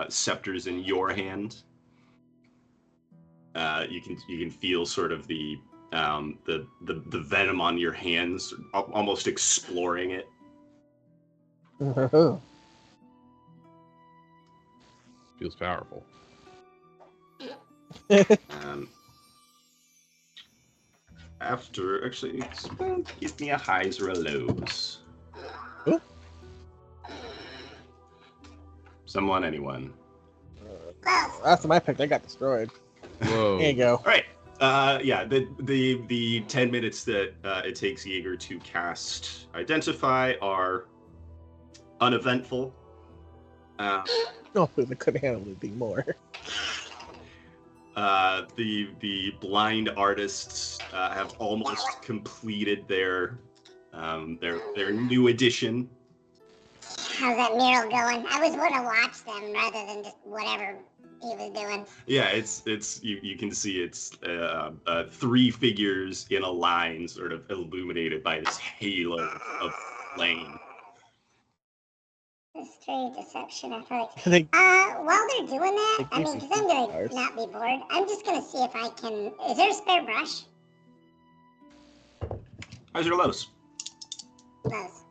S2: scepters in your hand. You can feel sort of the venom on your hands, almost exploring it.
S5: Feels powerful.
S2: Actually, give me a highs or a lows.
S3: Ooh.
S2: Someone, anyone.
S3: That's my pick. They got destroyed.
S5: Whoa.
S3: There you go.
S2: All right. The 10 minutes that it takes Yeager to cast Identify are uneventful.
S3: Oh, they couldn't handle anything more.
S2: The blind artists have almost completed their new edition.
S4: How's that mural going? I was going to watch them rather than just whatever he was doing.
S2: Yeah, it's you can see it's 3 figures in a line, sort of illuminated by this halo of flame.
S4: History, deception, athletics.
S3: I think
S4: While they're doing that,
S3: Like
S4: I mean,
S3: these
S4: because I'm gonna
S3: stars.
S4: not be bored. I'm just gonna see if I can. Is there a spare brush?
S2: How's your lows?
S4: Those.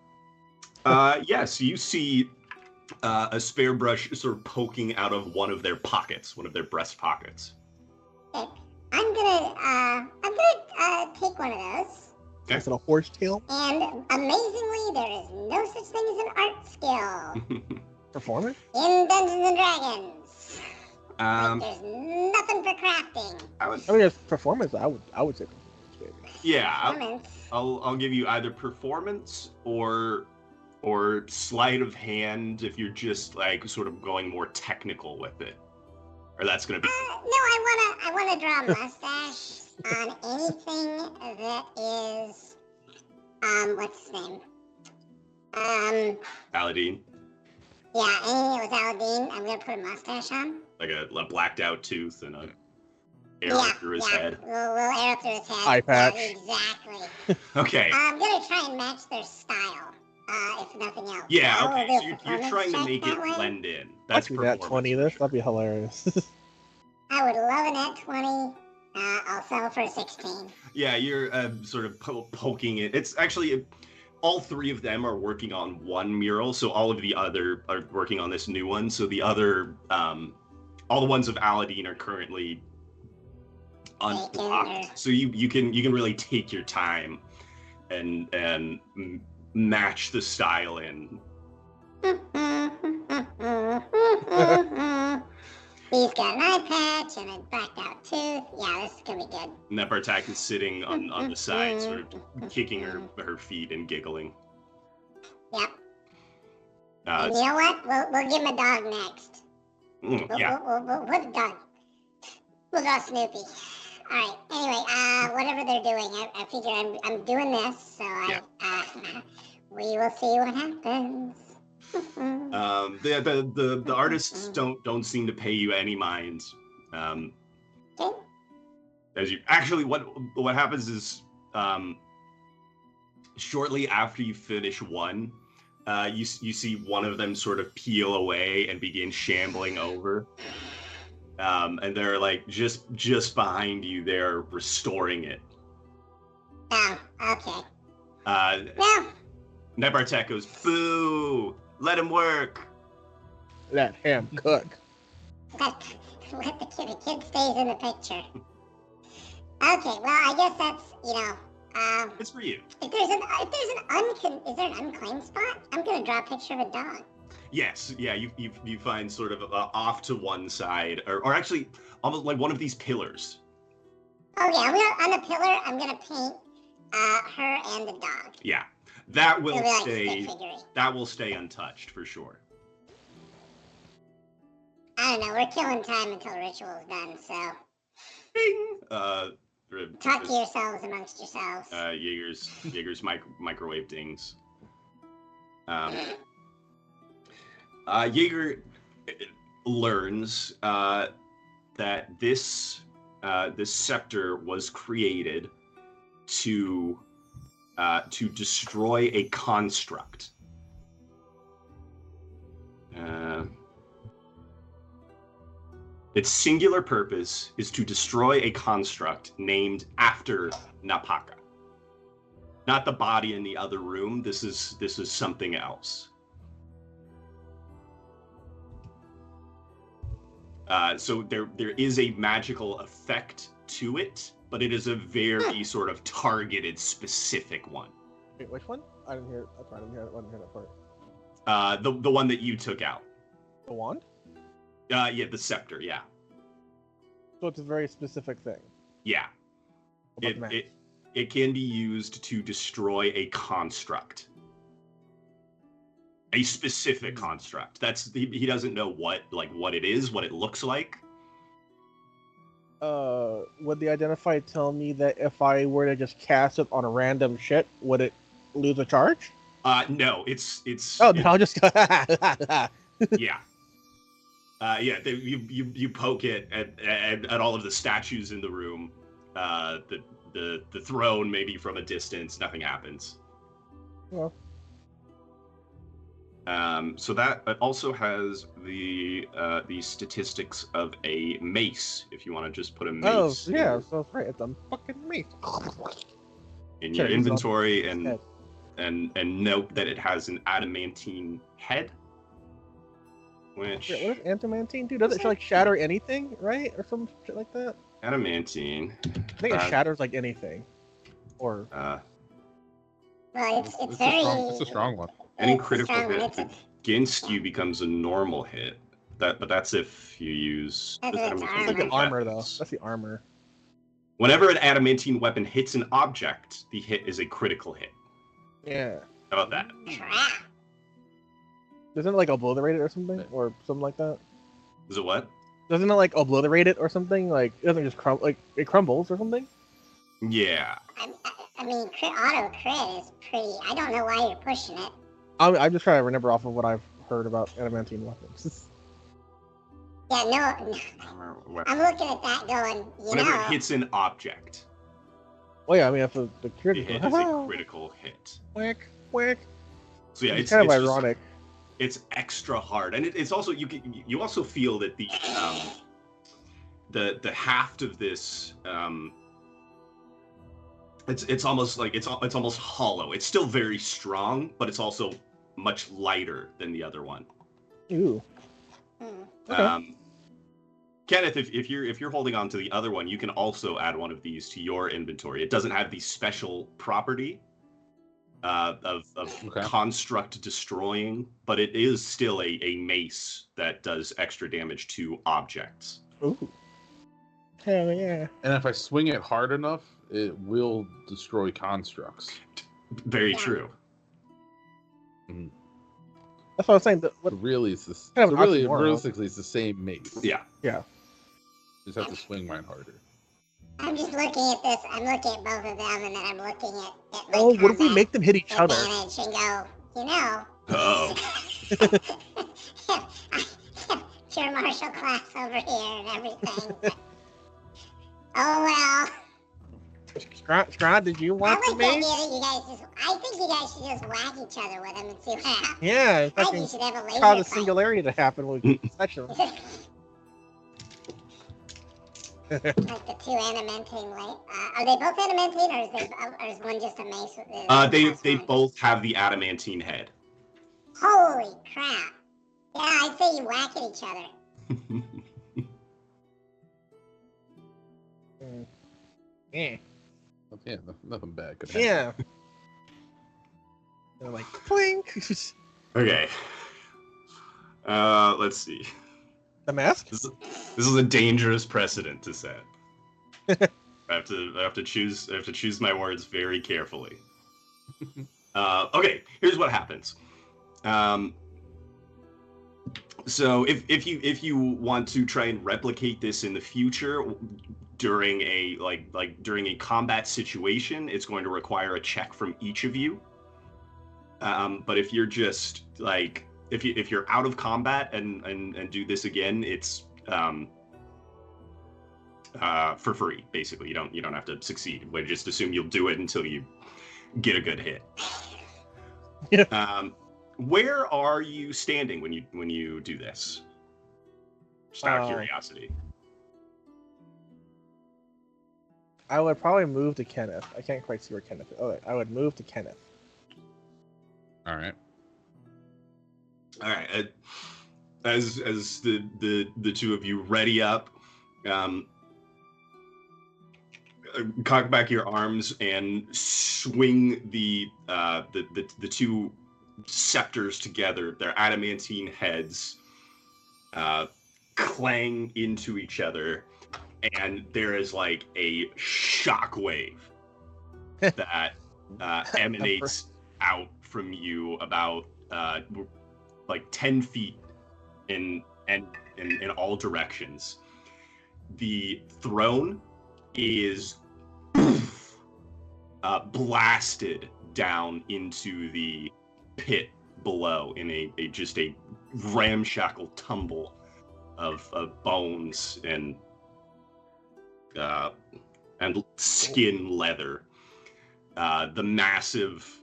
S2: Yes, you see a spare brush sort of poking out of one of their pockets, one of their breast pockets.
S4: Okay. I'm gonna take one of those.
S3: is it a horse tail
S4: And amazingly, there is no such thing as an art skill
S3: performance?
S4: in Dungeons and Dragons.
S2: Um,
S4: There's nothing for crafting.
S2: I would,
S3: I mean, it's performance. I would say performance, baby.
S2: yeah,
S4: Performance.
S2: I'll give you either performance or sleight of hand if you're just like sort of going more technical with it, or that's gonna be.
S4: No, I wanna draw a mustache on anything that is what's his name?
S2: Aladdin,
S4: Yeah, anything that was Aladdin, I'm gonna put a mustache on.
S2: like a blacked out tooth and a arrow through his head.
S4: Little arrow through his head.
S3: Eye patch.
S4: Yeah, exactly.
S2: Okay.
S4: I'm gonna try and match their style, if nothing else.
S2: Yeah.
S4: I will
S2: Okay.
S4: do a
S2: So you're
S4: performance
S2: trying to
S4: check
S2: make
S4: that
S2: it
S4: way.
S2: blend in.
S3: That's
S2: That's
S3: that
S2: performance
S3: 20.
S2: for
S3: This
S2: sure.
S3: that'd be hilarious.
S4: I would love an at 20. I'll settle for a 16.
S2: Yeah, you're sort of poking it. It's actually all 3 of them are working on one mural, so all of the other are working on this new one. So the other, all the ones of Aladdin are currently unblocked. So you can really take your time and match the style in.
S4: He's got an eye patch and a blacked out tooth. Yeah, this is gonna be good.
S2: Nepartak is sitting on the side, sort of kicking her feet and giggling.
S4: Yep. And you know what? We'll give him a dog next.
S2: Yeah.
S4: We'll put a dog. We'll draw Snoopy. All right. Anyway, whatever they're doing, I figure I'm doing this, so we will see what happens.
S2: The artists don't seem to pay you any mind.
S4: Okay.
S2: As you actually, what happens is, shortly after you finish one, you see one of them sort of peel away and begin shambling over, and they're like just behind you. They're restoring it.
S4: Oh, okay.
S2: No. Nepartek goes, "Boo! Let him work."
S3: Let him cook.
S4: Let the kid stays in the picture. Okay, well, I guess that's,
S2: It's for you.
S4: is there an unclaimed spot? I'm gonna draw a picture of a dog.
S2: Yes, yeah, you find sort of off to one side, or actually almost like one of these pillars.
S4: Oh yeah, on the pillar, I'm gonna paint her and the dog.
S2: Yeah, that will
S4: It'll be like
S2: stay.
S4: stick figure.
S2: That will stay untouched for sure.
S4: I don't know, we're killing time until the ritual is done, so
S2: Bing!
S4: talk to yourselves amongst yourselves.
S2: Yeager's microwave dings. Yeager learns that this scepter was created to destroy a construct. Its singular purpose is to destroy a construct named after Napaka. Not the body in the other room. This is something else. So there is a magical effect to it, but it is a very sort of targeted, specific one.
S3: Wait, which one? I didn't hear. I didn't hear that part.
S2: The one that you took out.
S3: The wand?
S2: Yeah, the scepter. Yeah,
S3: So it's a very specific thing.
S2: yeah.
S3: What about the match?
S2: It can be used to destroy a construct. A specific construct. He doesn't know what it is, what it looks like.
S3: would the identify tell me that if I were to just cast it on a random shit, would it lose a charge?
S2: No, it's
S3: then I'll just
S2: yeah. You poke it at all of the statues in the room, the throne maybe from a distance, nothing happens.
S3: Well.
S2: So that also has the statistics of a mace. If you want to just put a mace,
S3: yeah, so that's right. It's a fucking mace
S2: in your inventory, and note that it has an adamantine head. Which
S3: what does adamantine do? Does it like shatter anything, right, or some shit like that?
S2: Adamantine.
S3: I think it shatters like anything, or.
S4: Well, it's very.
S5: It's a strong one.
S2: Any critical hit against you becomes a normal hit. But that's if you use.
S3: That's like the armor, though. That's the armor.
S2: Whenever an adamantine weapon hits an object, the hit is a critical hit.
S3: Yeah.
S2: How about that?
S3: Doesn't it like obliterate it or something, or something like that?
S2: Is it what?
S3: Doesn't it like obliterate it or something? Like it doesn't just like it crumbles or something?
S2: Yeah.
S4: I mean, auto crit is pretty. I don't know why you're pushing it.
S3: I'm just trying to remember off of what I've heard about adamantine weapons.
S4: Yeah, no. I'm looking at that going,
S2: Whenever it hits an object.
S3: Oh yeah, I mean if the
S2: critical hit is a critical hit.
S3: Whack.
S2: So yeah,
S3: it's kind of ironic.
S2: It's extra hard, and it's also you also feel that the haft of this it's almost like it's almost hollow. It's still very strong, but it's also much lighter than the other one.
S3: Ooh.
S2: Okay. Kenneth, if you're holding on to the other one, you can also add one of these to your inventory. It doesn't have the special property of construct destroying, but it is still a mace that does extra damage to objects.
S3: Ooh. Hell yeah.
S5: And if I swing it hard enough, it will destroy constructs.
S2: Very true.
S5: Mm-hmm.
S3: That's what I'm saying.
S5: Really, it's this. So really, realistically, it's the same mace.
S2: Yeah.
S3: Yeah.
S5: Just have to swing mine harder.
S4: I'm just looking at this. I'm looking at both of them, and then I'm looking at my
S3: what if we make them hit each other?
S4: And go,
S2: Oh.
S4: Pure martial class over here and everything. Oh well.
S3: Scraaaahhhd, did you want the mace?
S4: I think you guys should just whack each other with them and see what happens.
S3: Yeah,
S4: I think you should have a laser
S3: cause a
S4: fight.
S3: singularity to happen when we touch them.
S4: Like the two adamantine light. Are they both adamantine, or is one just a mace?
S2: They both have the adamantine head.
S4: Holy crap! Yeah, I'd say you whack at each other.
S3: Yeah.
S5: Yeah, nothing bad could happen.
S3: Yeah. They're like, blink.
S2: Okay. Let's see.
S3: The mask?
S2: This is a dangerous precedent to set. I have to choose my words very carefully. Okay, here's what happens. So if you want to try and replicate this in the future during a combat situation, it's going to require a check from each of you. But if you're just like if you're out of combat and do this again, it's for free. Basically, you don't have to succeed. We just assume you'll do it until you get a good hit.
S3: Yeah.
S2: Where are you standing when you do this? Just out of curiosity.
S3: I would probably move to Kenneth. I can't quite see where Kenneth is. Oh, I would move to Kenneth.
S5: All right.
S2: As the two of you ready up, cock back your arms and swing the two scepters together. Their adamantine heads clang into each other, and there is like a shockwave that emanates out from you about like 10 feet in all directions. the throne is blasted down into the pit below in a just a ramshackle tumble of bones and skin leather. The massive.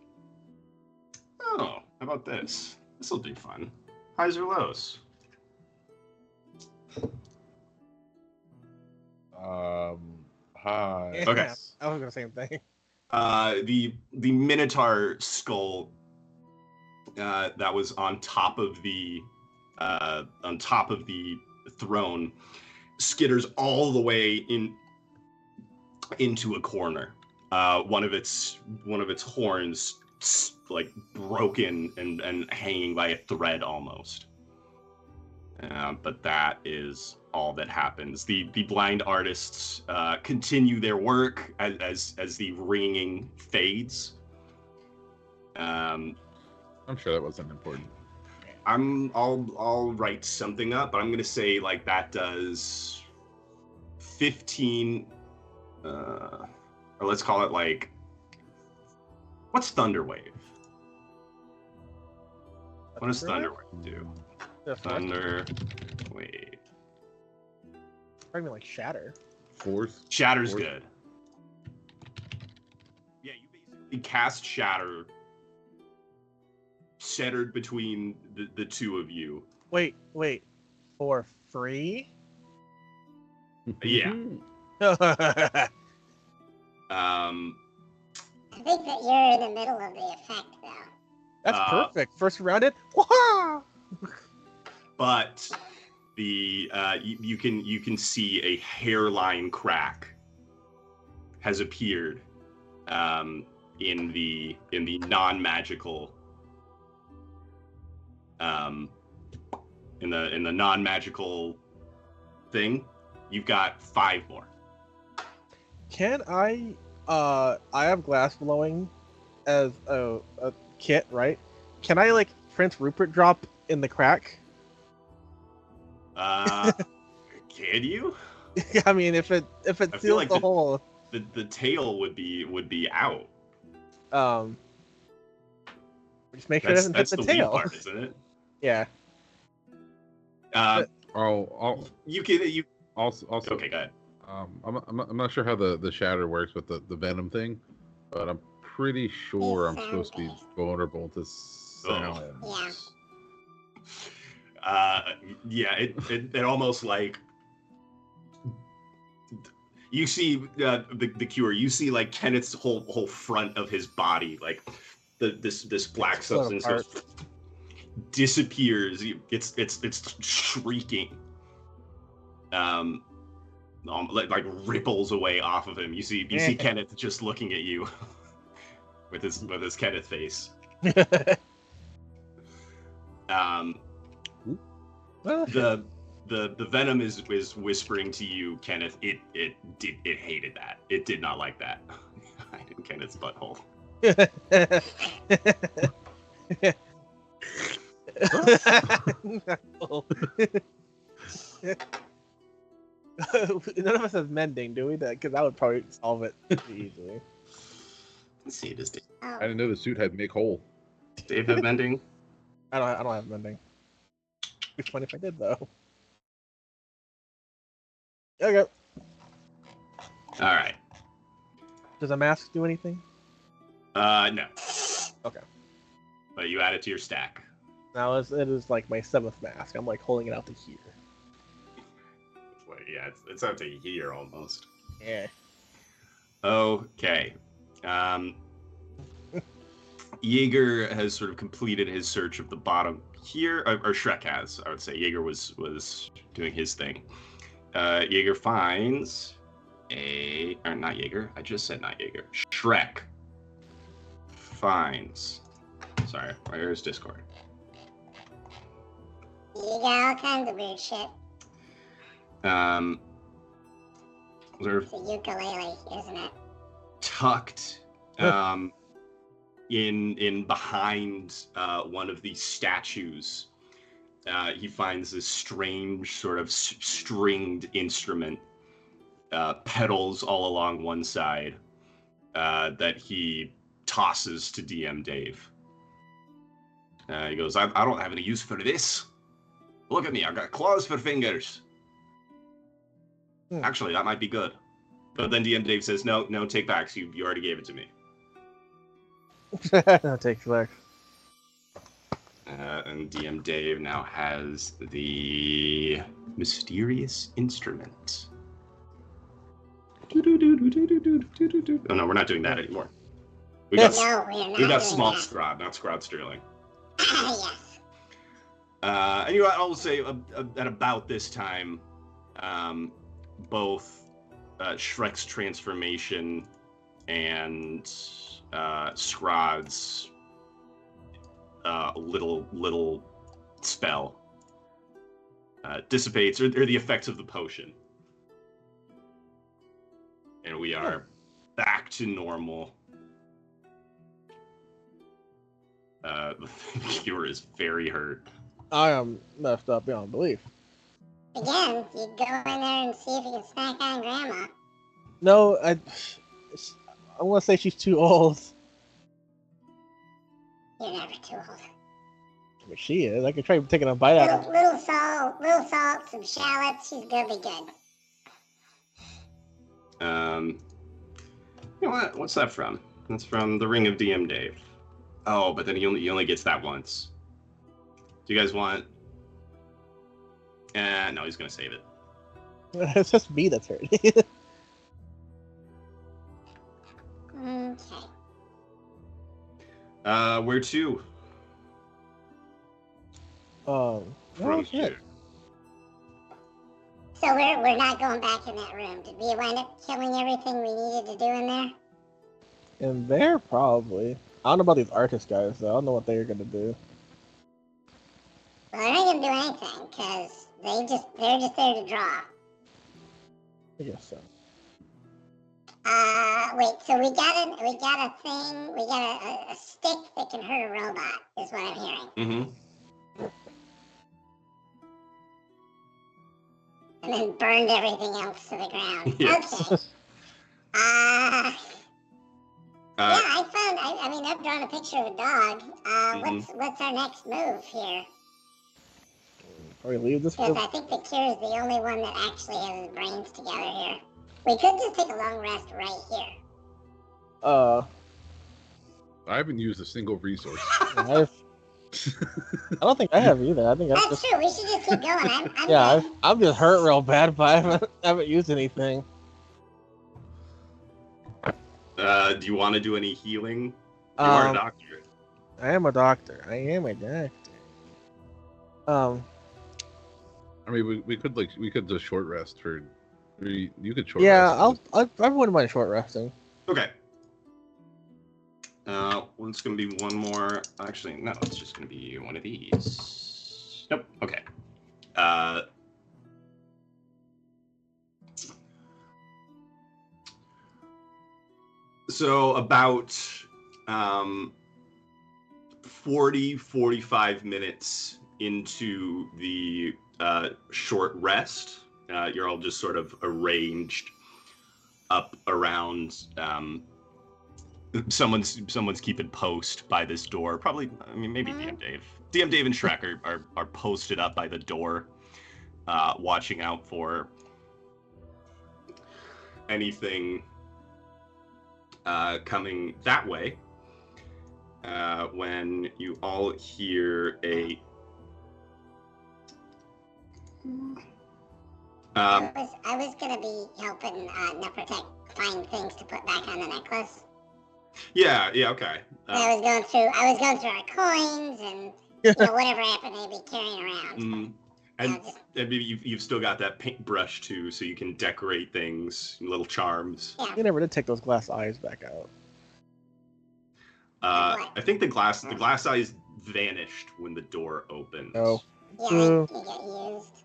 S2: Oh, how about this? This will be fun. Highs or lows?
S5: Hi.
S2: Okay.
S3: Yeah, I was gonna say the same thing.
S2: The Minotaur skull that was on top of the throne skitters all the way into a corner. One of its horns like broken and hanging by a thread almost. But that is all that happens. The blind artists continue their work as the ringing fades.
S5: I'm sure that wasn't important.
S2: I'll write something up, but I'm gonna say like that does 15. Or let's call it like, what's Thunderwave? What does Thunderwave do? Thunderwave.
S3: Probably like shatter.
S5: Force.
S2: Shatter's good. Yeah, you basically cast Shatter, centered between the two of you.
S3: Wait. For free?
S2: Yeah.
S4: I think that you're in the middle of the effect, though.
S3: That's perfect. First rounded. Wah!
S2: But the you can see a hairline crack has appeared in the non-magical in the non-magical thing. You've got 5 more.
S3: Can I have glass blowing as a kit, right? Can I like Prince Rupert drop in the crack?
S2: Can you?
S3: I mean, if it seals
S2: like
S3: the hole.
S2: The tail would be out.
S3: Just make sure it doesn't hit
S2: That's
S3: the
S2: the
S3: tail.
S2: weak part, isn't it?
S3: Yeah.
S2: You
S5: Also,
S2: okay, go ahead.
S5: I'm not sure how the shatter works with the venom thing, but I'm pretty sure I'm supposed to be vulnerable to sound.
S2: Yeah. It almost like you see the cure. You see like Kenneth's whole front of his body, like this black substance disappears. It's shrieking. Like ripples away off of him. You see Kenneth just looking at you with his Kenneth face. The venom is whispering to you, Kenneth. It hated that. It did not like that. In Kenneth's butthole.
S3: None of us have mending, do we? Because that would probably solve it pretty easily.
S2: Let's see, does Dave
S5: I didn't know the suit had make whole.
S2: have mending?
S3: I don't have mending. It'd be funny if I did though. Okay.
S2: All right.
S3: Does a mask do anything?
S2: No.
S3: Okay.
S2: But you add it to your stack.
S3: Now it is like my 7th mask. I'm like holding it out to here.
S2: Wait, yeah, it's up to here almost.
S3: Yeah.
S2: Okay. Yeager has sort of completed his search of the bottom here, or Shrek has, I would say. Yeager was doing his thing. Yeager finds or not Yeager. I just said not Yeager. Shrek finds. Sorry, where's Discord?
S4: You got all kinds of weird shit. It's a ukulele, isn't it?
S2: Tucked in behind one of these statues, he finds this strange sort of stringed instrument petals all along one side that he tosses to DM Dave. He goes, I don't have any use for this. Look at me, I've got claws for fingers. Actually, that might be good. But then DM Dave says, no, take back. You already gave it to me.
S3: No, take back.
S2: And DM Dave now has the mysterious instrument. Oh no, we're not doing that anymore. We got small Scraaaahhhd, not Scraaaahhd Sterling.
S4: Yes.
S2: And you know what, I'll say at about this time, both Shrek's transformation and Scraaaahhd's little spell dissipates, or the effects of the potion. And we are back to normal. The viewer is very hurt.
S3: I am messed up beyond belief.
S4: Again, you go in there and see if you can snack on Grandma.
S3: No, I want to say she's too old.
S4: You're never too old.
S3: I mean, she is. I could try taking a bite out of her.
S4: Little salt, some shallots. She's gonna be good.
S2: You know what? What's that from? That's from the Ring of DM Dave. Oh, but then he only gets that once. Do you guys want? No, he's gonna save it.
S3: It's just me that's hurt.
S4: Okay.
S2: Where to?
S3: From
S2: From
S3: shit.
S2: here.
S4: So we're not going back in that room. Did we wind up killing everything we needed to do in there?
S3: In there, probably. I don't know about these artist guys, though. I don't know what they're gonna do.
S4: Well, they're not gonna do anything because they're just there to draw.
S3: I guess so.
S4: Wait. So we got a thing. We got a stick that can hurt a robot. Is what I'm hearing.
S2: Mm-hmm.
S4: And then burned everything else to the ground.
S2: Yes.
S4: Okay. Yeah, I mean, I've drawn a picture of a dog. What's our next move here?
S3: Or we leave this
S4: Because
S3: room.
S4: I think the cure is the only one that actually has his brains together here. We could just take a long rest right here.
S5: I haven't used a single resource.
S3: I don't think I have either. I think
S4: That's
S3: just,
S4: true. We should just keep going. I'm
S3: yeah,
S4: good.
S3: I'm just hurt real bad, but I haven't used anything.
S2: Do you want to do any healing? You are a doctor.
S3: I am a doctor.
S5: I mean, we could just short rest for. You could short.
S3: Yeah,
S5: rest.
S3: I wouldn't mind short resting.
S2: Okay. Well, it's gonna be one more. Actually, no, it's just gonna be one of these. Nope. Okay. So about 45 minutes into the short rest, you're all just sort of arranged up around. Someone's keeping post by this door. Probably, I mean, maybe DM Dave. DM Dave and Shrek are posted up by the door, watching out for anything coming that way. When you all hear a
S4: I was gonna be helping Neprotech find things to put back on the necklace.
S2: Yeah, okay.
S4: I was going through our coins and whatever happened to be carrying around.
S2: And maybe you've still got that paintbrush too, so you can decorate things, little charms.
S4: Yeah.
S3: You never did take those glass eyes back out.
S2: I think the glass eyes vanished when the door opened.
S3: Oh.
S4: Yeah, they get used.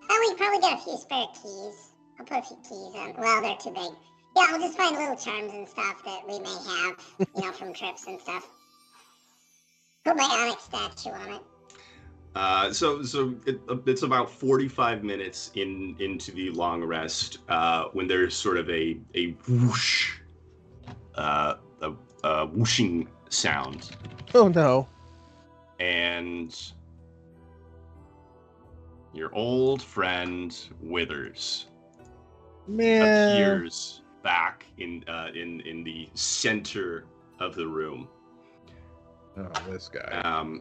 S4: Oh, we probably got a few spare keys. I'll put a few keys on. Well, they're too big. Yeah, I'll just find little charms and stuff that we may have, from trips and stuff. Put my onyx statue on it.
S2: It's about 45 minutes into the long rest when there's sort of a whoosh, a whooshing sound,
S3: Oh no.
S2: and your old friend Withers
S3: Man.
S2: appears back in the center of the room.
S5: Oh, this guy.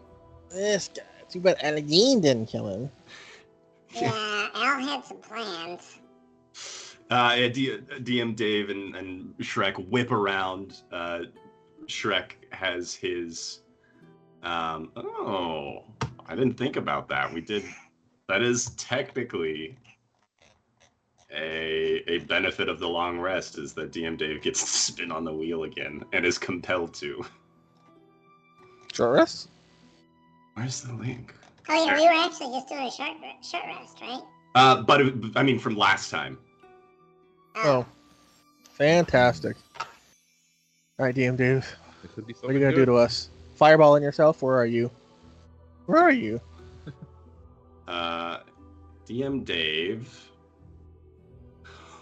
S3: This guy. Too bad Aladdin didn't kill him.
S4: Yeah, Al had some plans.
S2: DM Dave and Shrek whip around. Shrek has his. Oh, I didn't think about that. We did. That is technically a benefit of the long rest, is that DM Dave gets to spin on the wheel again and is compelled to.
S3: Short rest?
S2: Where's the link?
S4: Oh yeah, we were actually just doing a short rest, right?
S2: But I mean, from last time.
S3: Oh. Fantastic. Alright, DM Dave.
S5: It could be
S3: What are you gonna do to us? Fireballing yourself? Where are you? Where are you?
S2: DM Dave.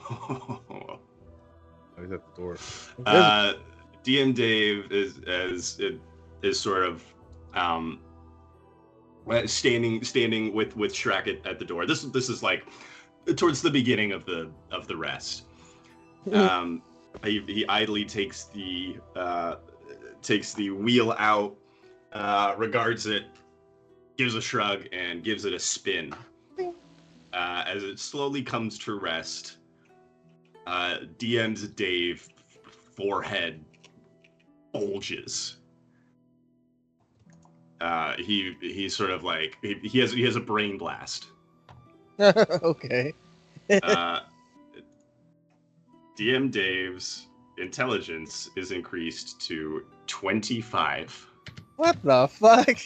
S5: Oh, he's at the door.
S2: DM Dave is sort of standing with Shrek at the door. This is like towards the beginning of the rest. He idly takes the wheel out, regards it, gives a shrug, and gives it a spin. As it slowly comes to rest, DM's Dave forehead bulges. He's sort of like he has a brain blast.
S3: Okay.
S2: DM Dave's intelligence is increased to 25.
S3: What the fuck?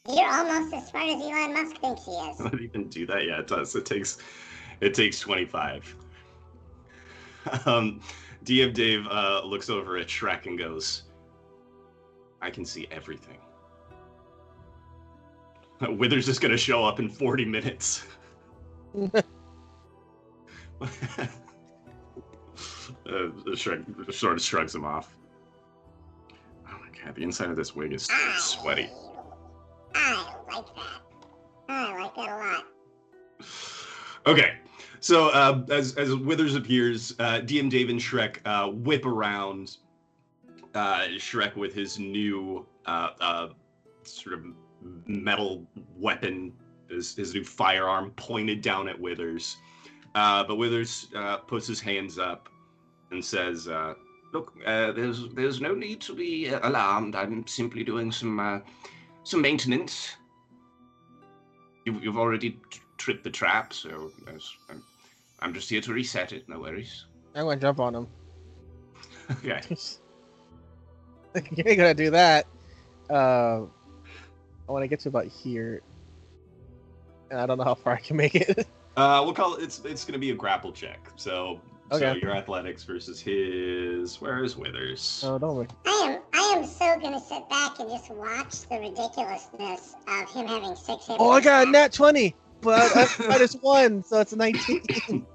S4: You're almost as smart as Elon Musk thinks he is.
S2: I don't even do that yet. It does. It takes 25. DM Dave looks over at Shrek and goes, I can see everything. Withers is gonna show up in 40 minutes. Shrek sort of shrugs him off. Oh my god, the inside of this wig is sweaty.
S4: I like that. I like that a lot.
S2: Okay, so as Withers appears, DM Dave and Shrek whip around Shrek with his new sort of metal weapon, his new firearm pointed down at Withers. But Withers puts his hands up and says, "Look, there's no need to be alarmed. I'm simply doing some maintenance. You've already tripped the trap, so I'm just here to reset it. No worries."
S3: I'm gonna jump on him.
S2: Okay.
S3: You ain't gonna do that. I want to get to about here, and I don't know how far I can make it.
S2: We'll call it. It's gonna be a grapple check. So
S3: Okay.
S2: your athletics versus his. Where is Withers?
S3: Oh, don't worry.
S4: I am so gonna sit back and just watch the ridiculousness of him having 6 hit.
S3: Oh, I got a nat 20, but I just won, so it's a 19.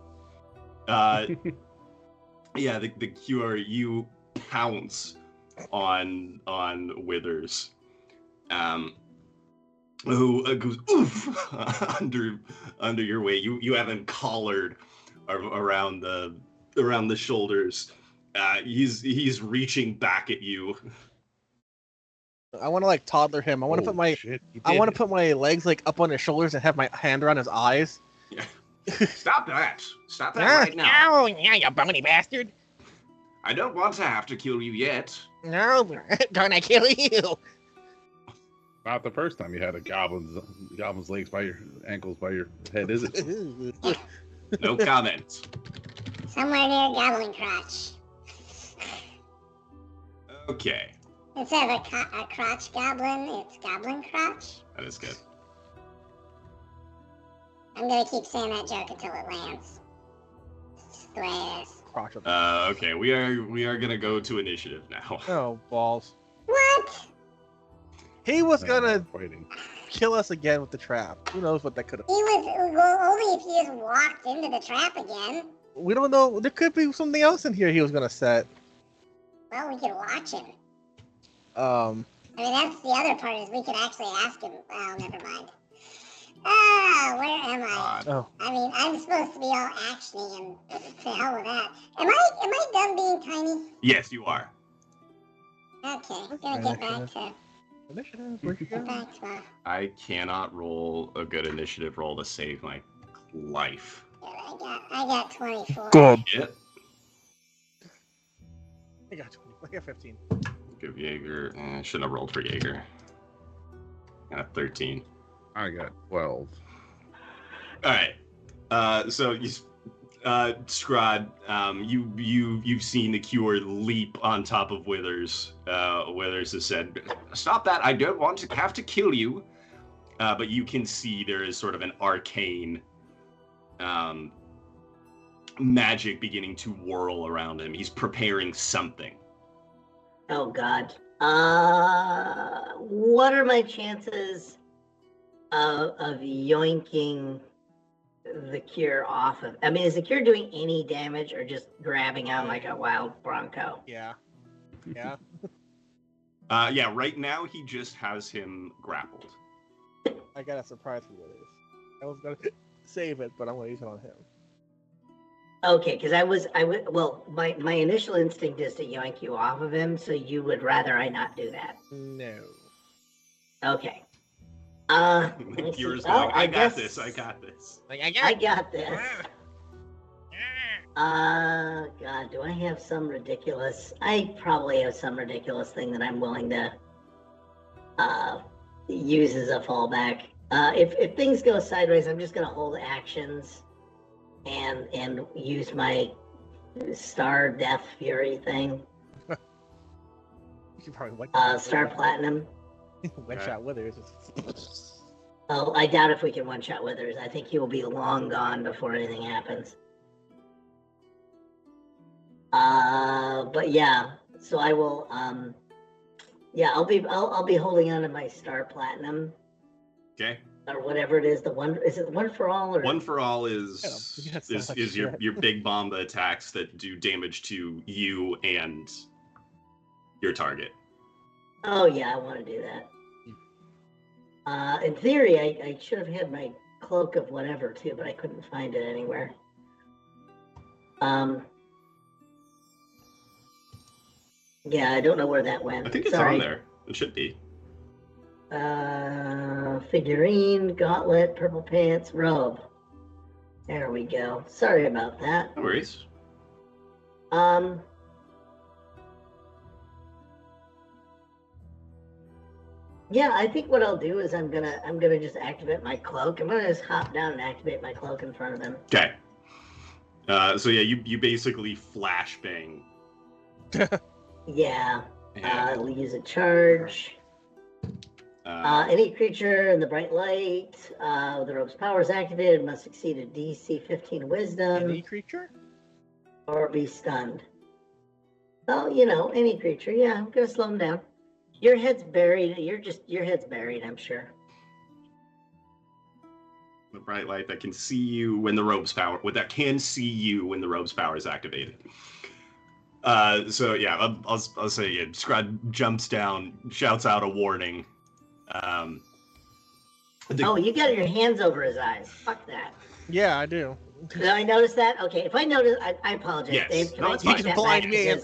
S2: Yeah, the cure, you pounce on Withers, who goes oof under your weight. You have him collared around the shoulders. He's reaching back at you.
S3: I want to like toddler him. I want to put my put my legs like up on his shoulders and have my hand around his eyes.
S2: Yeah. Stop that right now.
S3: Oh, yeah, you bony bastard.
S2: I don't want to have to kill you yet.
S3: No, gonna kill you.
S5: Not the first time you had a goblin's legs by your ankles by your head, is it?
S2: No comment.
S4: Somewhere near Goblin Crotch.
S2: Okay.
S4: Instead of a crotch goblin, it's Goblin Crotch.
S2: That is good.
S4: I'm gonna keep saying that joke until it lands. It's just the way it is.
S2: Okay, we are gonna go to initiative now.
S3: Oh, balls.
S4: What?
S3: He was gonna.
S5: Waiting.
S3: kill us again with the trap. Who knows what that could have.
S4: He was well, only if he just walked into the trap again.
S3: We don't know. There could be something else in here he was gonna set.
S4: Well, we could watch him. I
S3: Um,
S4: mean, that's the other part is we could actually ask him. Oh, never mind. Ah, where am I?
S3: oh,
S4: I mean, I'm supposed to be all actiony and to hell with that. Am I done being tiny?
S2: Yes, you are.
S4: Okay, gonna get back to
S3: initiative. Where'd you
S4: get
S3: go?
S4: back to
S2: I cannot roll a good initiative roll to save my life.
S4: I got 24.
S3: Good.
S2: Shit.
S3: I got 20. I got 15.
S2: Give Yeager. I shouldn't have rolled for Yeager. Got a 13.
S5: I got 12.
S2: All right. So you, Scraaaahhhd, you've seen the cure leap on top of Withers. Withers has said, "Stop that! I don't want to have to kill you." But you can see there is sort of an arcane magic beginning to whirl around him. He's preparing something.
S1: Oh God. What are my chances of yoinking the cure off of? I mean, is the cure doing any damage or just grabbing on like a wild bronco?
S3: Yeah. Yeah.
S2: Yeah. Right now, he just has him grappled.
S3: I got a surprise for what it is. I was gonna save it, but I'm gonna use it on him.
S1: Okay, because I would. Well, my initial instinct is to yoink you off of him, so you would rather I not do that.
S3: No.
S1: Okay.
S2: The cure's going, I got this. I got this.
S3: Like,
S1: I got this. God, do I have some ridiculous? I probably have some ridiculous thing that I'm willing to use as a fallback. If things go sideways, I'm just gonna hold actions and use my Star Death Fury thing.
S3: You can probably one
S1: Star Platinum.
S3: one shot Withers.
S1: Oh, I doubt if we can one-shot Withers. I think he will be long gone before anything happens. But yeah, so I will. Yeah, I'll be holding on to my Star Platinum.
S2: Okay.
S1: Or whatever it is. Is it one for all or
S2: One for all is
S3: Yeah, that's not like
S2: your big bomba attacks that do damage to you and your target.
S1: Oh yeah, I want to do that. In theory, I should have had my cloak of whatever too, but I couldn't find it anywhere. Yeah, I don't know where that went.
S2: I think it's
S1: Sorry.
S2: on there. It should be.
S1: Figurine, gauntlet, purple pants, robe. There we go. Sorry about that.
S2: No worries.
S1: Yeah, I think what I'll do is I'm gonna just activate my cloak. I'm gonna just hop down and activate my cloak in front of him.
S2: Okay. So yeah, you basically flashbang.
S1: Yeah.
S2: And,
S1: I'll use a charge. Any creature in the bright light with the rope's powers activated must succeed a DC 15 Wisdom
S3: Any creature?
S1: or be stunned. Well, you know, any creature. Yeah, I'm gonna slow him down. Your head's buried. Your head's buried. I'm sure.
S2: the bright light that can see you when the rope's power, that can see you when the rope's power is activated. So yeah, I'll say yeah, Scraaaahhhd jumps down, shouts out a warning.
S1: Oh, you got your hands over his eyes. Fuck that.
S3: Yeah, I do.
S1: Did I notice that? Okay, if I notice, I apologize.
S2: Yes.
S1: Dave, can
S2: No,
S1: I
S2: it's
S1: take
S2: fine.
S3: You
S1: that
S3: just blind
S1: back
S3: me and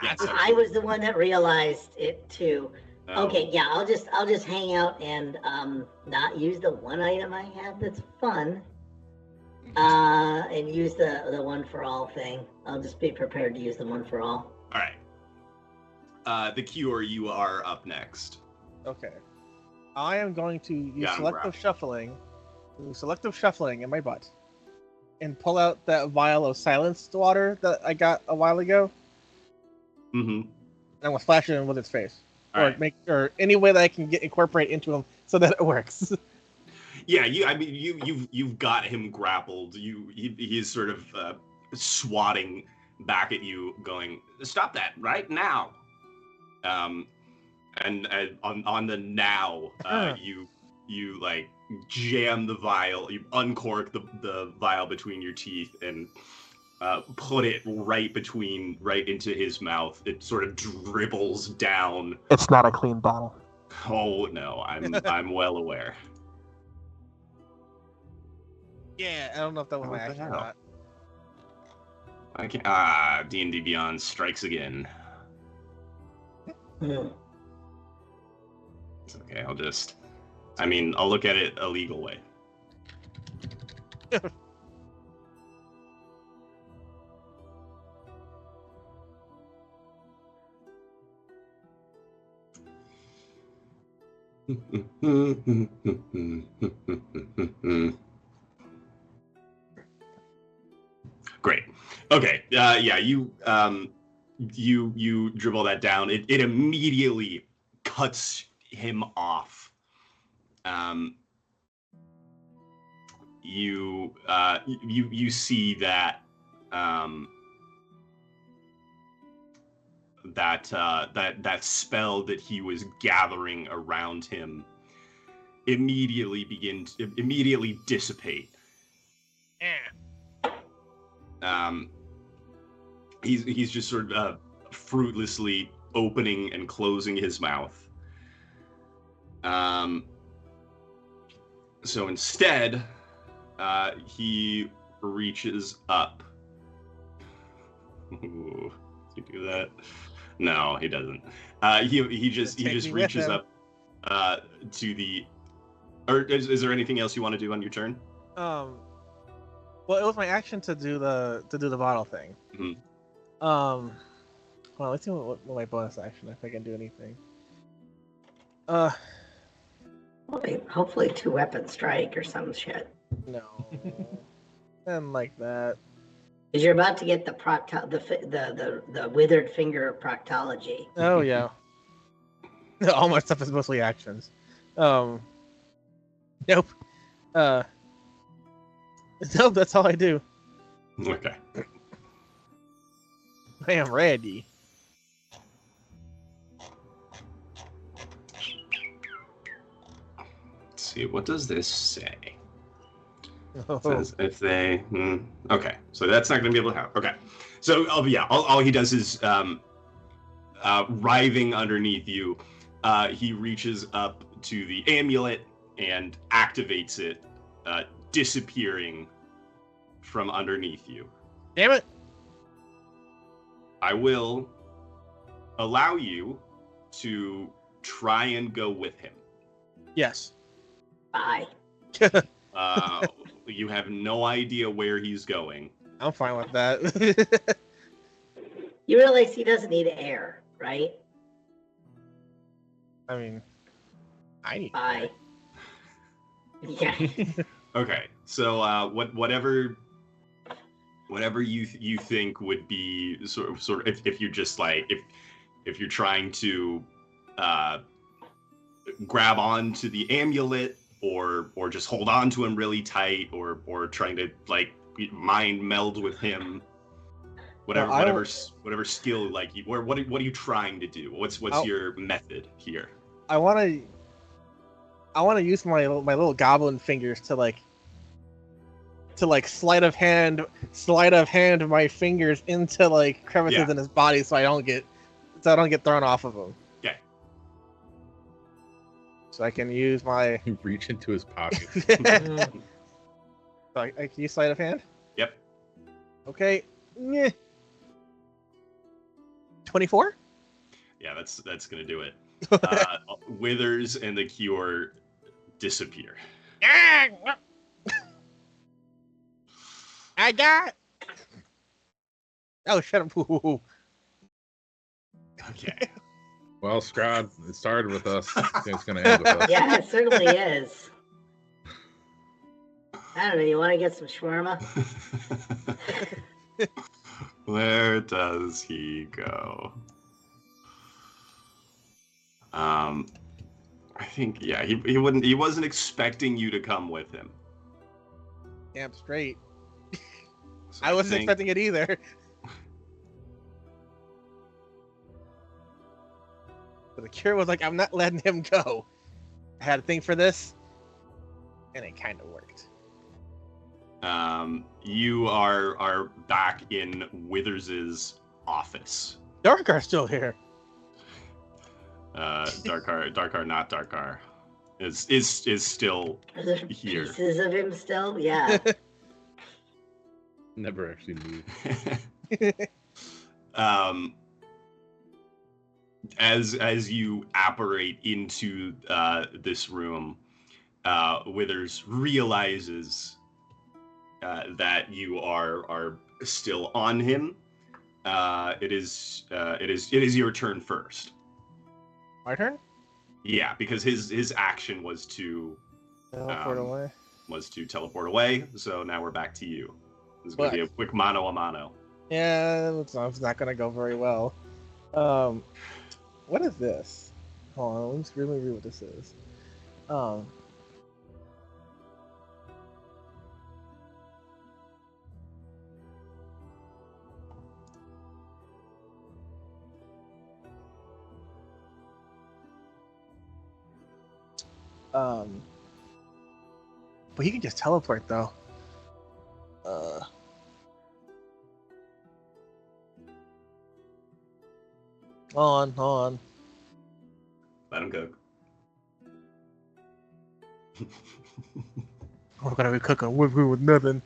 S1: because
S2: Yes,
S1: I was the one that realized it too.
S2: Oh.
S1: Okay, yeah, I'll just hang out and not use the one item I have that's fun. And use the one for all thing. I'll just be prepared to use the one for all.
S2: All right. The Cure, you are up next.
S3: Okay. I am going to use
S2: Yeah, I'm
S3: selective shuffling in my butt, and pull out that vial of silenced water that I got a while ago.
S2: Mm-hmm.
S3: And I'm gonna splash it in with its face,
S2: All right.
S3: or any way that I can incorporate into him so that it works.
S2: Yeah, you've got him grappled. He is sort of swatting back at you, going, "Stop that right now!" And on the now, you like jam the vial, you uncork the vial between your teeth and put it right into his mouth. It sort of dribbles down.
S3: It's not a clean bottle.
S2: Oh no, I'm well aware.
S3: Yeah, I don't know if that was my
S2: What the
S3: action or
S2: hell?
S3: not.
S2: I can't. D&D Beyond strikes again.
S1: Hmm.
S2: It's okay. I'll look at it a legal way. Great. Okay. Yeah. You dribble that down. It immediately cuts him off. You see that that spell that he was gathering around him immediately dissipate. He's just sort of fruitlessly opening and closing his mouth. So instead, he reaches up. Ooh, does he do that? No, he doesn't. He just reaches up to the. Or is there anything else you want to do on your turn?
S3: Well, it was my action to do the bottle thing.
S2: Mm-hmm.
S3: Well, let's see what my bonus action, if I can do anything.
S1: Hopefully 2-weapon strike or some shit.
S3: No. And like that.
S1: Because you're about to get the withered finger proctology.
S3: Oh yeah. All my stuff is mostly actions. Nope. Nope, that's all I do.
S2: Okay.
S3: I am ready.
S2: Let's see, what does this say?
S3: Oh.
S2: It says if they. Okay, so that's not going to be able to happen. Okay, so all he does is writhing underneath you. He reaches up to the amulet and activates it, disappearing from underneath you.
S3: Damn it!
S2: I will allow you to try and go with him.
S3: Yes.
S1: Bye.
S2: You have no idea where he's going.
S3: I'm fine with that.
S1: You realize he doesn't need air, right?
S3: I mean, I need.
S1: Bye. Yeah.
S2: Okay, so whatever you think would be sort of if you're just like if you're trying to grab onto the amulet or just hold on to him really tight or trying to like mind meld with him, whatever skill like you, or what are you trying to do? What's your method here?
S3: I want to use my little goblin fingers to sleight of hand my fingers into like crevices in his body so I don't get thrown off of him.
S2: Okay.
S3: So I can use my.
S5: You reach into his pocket.
S3: So I can use sleight of hand.
S2: Yep.
S3: Okay. 24.
S2: Yeah, that's gonna do it. Withers and the cure disappear.
S3: I got. Oh, shut up!
S2: Okay.
S5: Well, Scraaaahhhd, it started with us. It's going to end with us.
S1: Yeah, it certainly is. I don't know. You want to get some shawarma?
S2: Where does he go? I think he wasn't expecting you to come with him.
S3: Damn straight.
S2: So
S3: I wasn't expecting it either. But the cure was like, I'm not letting him go. I had a thing for this. and it kind of worked.
S2: You are back in Withers's office.
S3: Darkar's still here.
S2: Darkar, not Darkar, is still
S1: Are there
S2: here.
S1: pieces of him still? Yeah.
S5: Never actually moved.
S2: As you apparate into this room, Withers realizes that you are still on him. It is your turn first.
S3: My turn?
S2: Yeah, because his action was to teleport away. So now we're back to you. This is going to be a quick mano a mano.
S3: Yeah, it's not going to go very well. What is this? Hold on, let me read what this is. But he can just teleport though. Hold on.
S2: Let him go.
S3: We're gonna be cooking with nothing.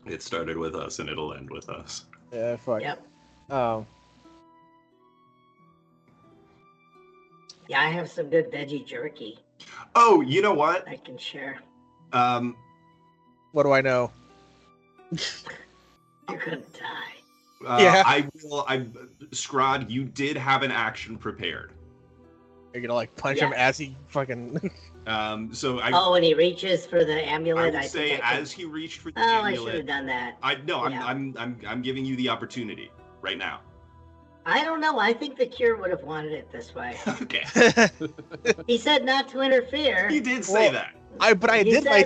S2: It started with us and it'll end with us.
S3: Yeah, fuck.
S1: Yep.
S3: Um,
S1: Yeah, I have some good veggie jerky
S2: Oh, you know what?
S1: I can share.
S3: what do I know?
S1: You're gonna die.
S3: Yeah.
S2: Scraaaahhhd, you did have an action prepared.
S3: You're gonna like punch him
S1: Yes.
S3: as he fucking.
S2: So I
S1: Oh, when he reaches for the
S2: I
S1: amulet,
S2: would
S1: I
S2: say
S1: think I can...
S2: as he reached for the
S1: Oh, I should
S2: amulet,
S1: have done that. Yeah.
S2: I'm giving you the opportunity right now.
S1: I don't know. I think the cure would have wanted it this way.
S2: Okay.
S1: He said not to interfere.
S2: He did say
S3: Well,
S2: that.
S3: I did my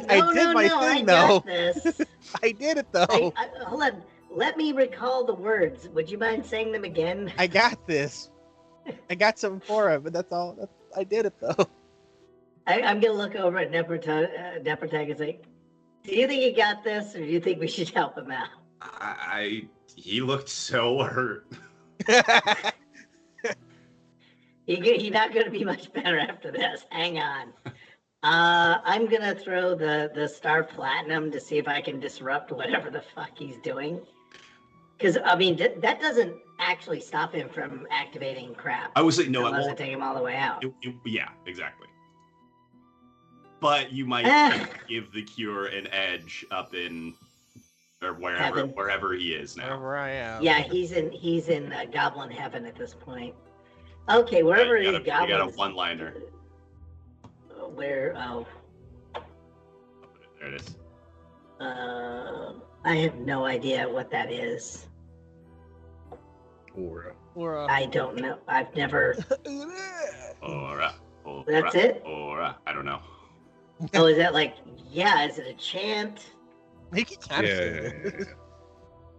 S1: no,
S3: thing
S1: I
S3: though.
S1: got this.
S3: I did it though.
S1: Hold on. Let me recall the words. Would you mind saying them again?
S3: I got this. I got something for him, but that's all. I did it though.
S1: I'm gonna look over at Nepertag and say, "Do you think he got this, or do you think we should help him out?"
S2: He looked so hurt.
S1: He's not gonna be much better after this. Hang on. I'm gonna throw the star platinum to see if I can disrupt whatever the fuck he's doing. Because I mean that doesn't actually stop him from activating crap.
S2: I would say no.
S1: Unless I take him all the way out.
S2: Yeah, exactly. But you might give the cure an edge up in or wherever he is now.
S3: Wherever I am.
S1: Yeah, he's in goblin heaven at this point. Okay, wherever it is,
S2: You got a
S1: goblins.
S2: one-liner.
S1: Where? Oh,
S2: There it is.
S1: I have no idea what that is.
S5: Aura.
S1: I don't know. I've never.
S2: Aura.
S1: That's it?
S2: Aura. I don't know.
S1: Oh, is that like? Yeah, is it a chant?
S3: He can kind of say
S5: Yeah.
S3: it.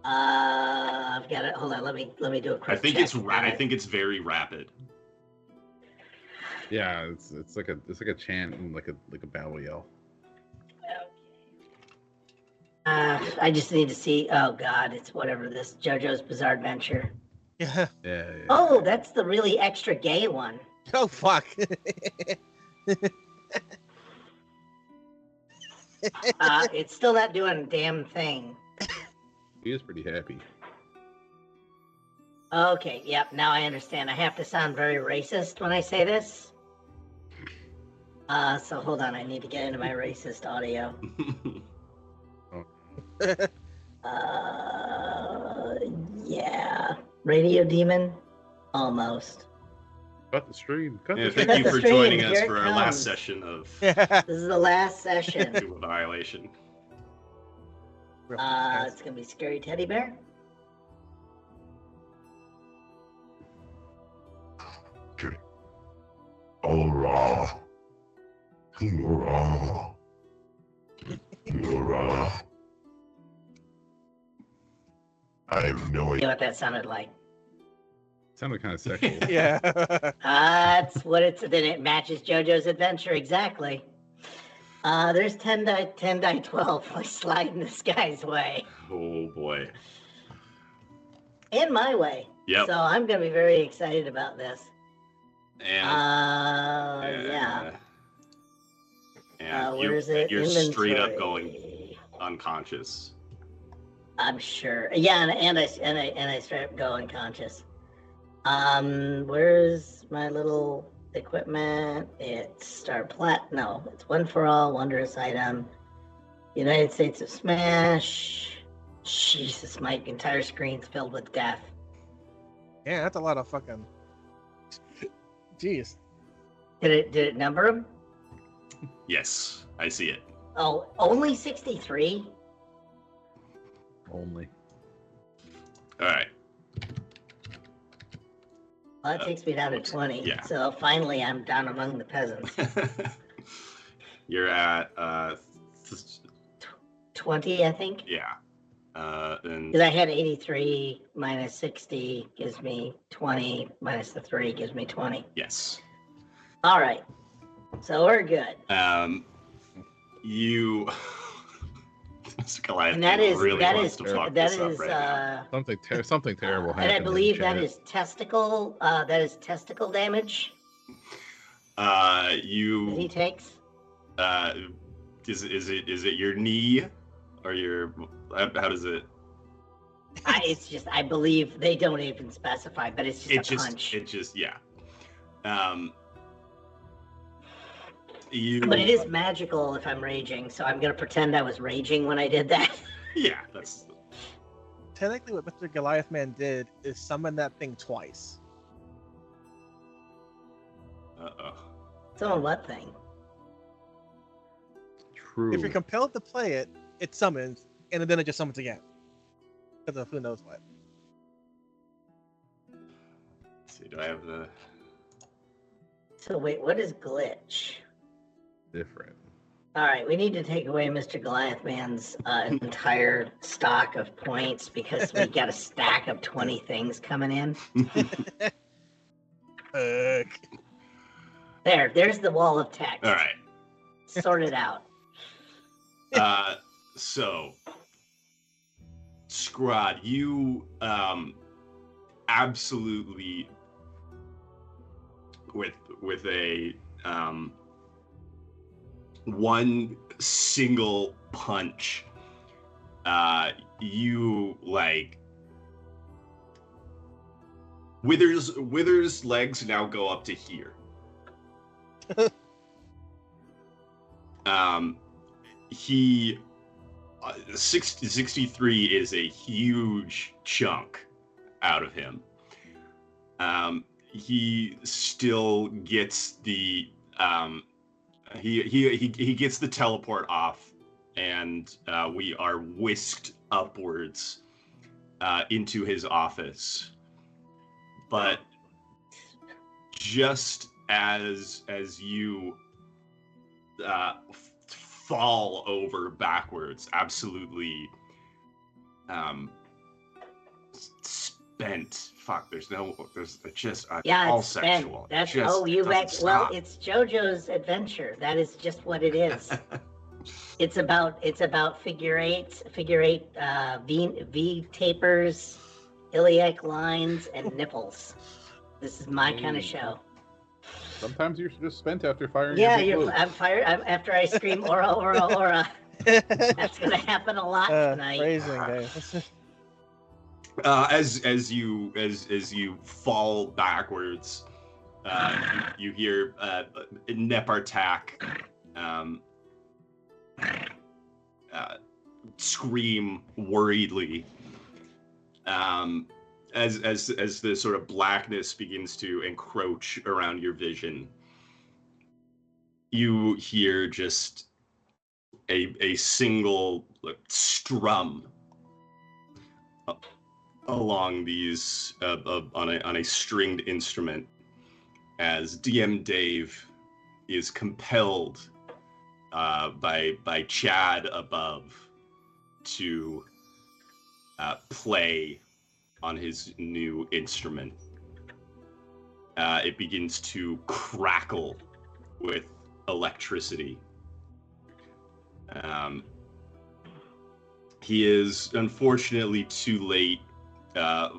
S1: I've got it. Hold on. Let me do a quick.
S2: I think
S1: check.
S2: I think it's very rapid.
S5: Yeah, it's like a chant and like a battle yell.
S1: I just need to see. Oh God, it's whatever this JoJo's Bizarre Adventure.
S3: Yeah.
S5: Yeah.
S1: Oh, that's the really extra gay one.
S3: Oh fuck.
S1: It's still not doing a damn thing.
S5: He is pretty happy.
S1: Okay, yep, now I understand. I have to sound very racist when I say this. So hold on, I need to get into my racist audio. Yeah. Radio Demon? Almost.
S5: Cut the stream. Cut
S2: Yeah,
S5: the stream.
S2: thank you for
S1: Stream,
S2: joining us
S1: here it
S2: for our
S1: comes.
S2: last session of
S3: Yeah.
S1: This is the last session.
S2: Annihilation.
S1: It's gonna be Scary Teddy Bear.
S6: Aura. Aura. Aura. I have no
S1: You know
S6: idea.
S1: what that sounded like?
S5: Sounded kind of sexual.
S3: Yeah.
S1: That's what it's. Then it matches JoJo's Adventure exactly. There's 10 die 12 sliding this guy's way.
S2: Oh boy.
S1: And my way.
S2: Yep.
S1: So I'm going to be very excited about this.
S2: And
S1: Yeah.
S2: And
S1: where's it?
S2: you're straight up going
S1: Inventory.
S2: unconscious.
S1: I'm sure. Yeah, and I straight up go unconscious. Where's my little equipment? It's no, it's one for all, wondrous item. United States of Smash. Jesus, my entire screen's filled with death.
S3: Yeah, that's a lot of fucking. Jeez.
S1: Did it number them?
S2: Yes, I see it.
S1: Oh, only 63?
S5: Only.
S2: All right.
S1: Well, that takes me down to 20.
S2: Yeah.
S1: So finally, I'm down among the peasants.
S2: You're at
S1: 20, I think.
S2: yeah. And
S1: Because I had 83 minus 60 gives me 20, minus the 3 gives me 20.
S2: yes.
S1: All right. So we're good.
S2: You Mr. Goliath
S1: And that is
S2: really
S1: that
S2: wants
S1: is
S2: to fuck
S1: that
S2: this up
S1: is
S2: right now.
S5: Something terrible
S1: and
S5: happened.
S1: I believe
S5: in
S1: that
S5: chat.
S1: is testicle damage that he
S2: You
S1: takes.
S2: is it your knee or your how does it?
S1: It's just I believe they don't even specify, but it's just a punch.
S2: It just yeah. You
S1: But it is magical if I'm raging, so I'm gonna pretend I was raging when I did that.
S2: yeah, that's
S3: Technically, what Mr. Goliath Man did is summon that thing twice.
S1: So what thing?
S5: True.
S3: If you're compelled to play it, it summons, and then it just summons again. Because of who knows what.
S2: let's see, do I have the
S1: So wait, what is glitch?
S5: Different.
S1: All right, we need to take away Mr. Goliath Man's entire stock of points because we got a stack of 20 things coming in. There's the wall of text.
S2: all right.
S1: Sort it out.
S2: So Scraaaahhhd, you absolutely with a one single punch, you like Wither's legs now go up to here. He 63 is a huge chunk out of him. He still gets the he gets the teleport off, and we are whisked upwards into his office. But just as you fall over backwards, absolutely spent. Fuck, there's just
S1: Yeah,
S2: all
S1: it's spent.
S2: sexual.
S1: That's
S2: Just
S1: you
S2: doesn't
S1: bet. Well,
S2: stop.
S1: it's JoJo's adventure. That is just what it is. It's about figure eight V tapers, iliac lines, and nipples. This is my kind of show.
S5: Sometimes you're just spent after firing.
S1: Yeah,
S5: your big load.
S1: I'm fired. After I scream "Aura, Aura, Aura." That's gonna happen a lot tonight.
S3: Phrasing, guys.
S2: As you fall backwards, you hear Nepartak scream worriedly as the sort of blackness begins to encroach around your vision. You hear just a single strum along these on a stringed instrument as DM Dave is compelled by Chad above to play on his new instrument. It begins to crackle with electricity He is unfortunately too late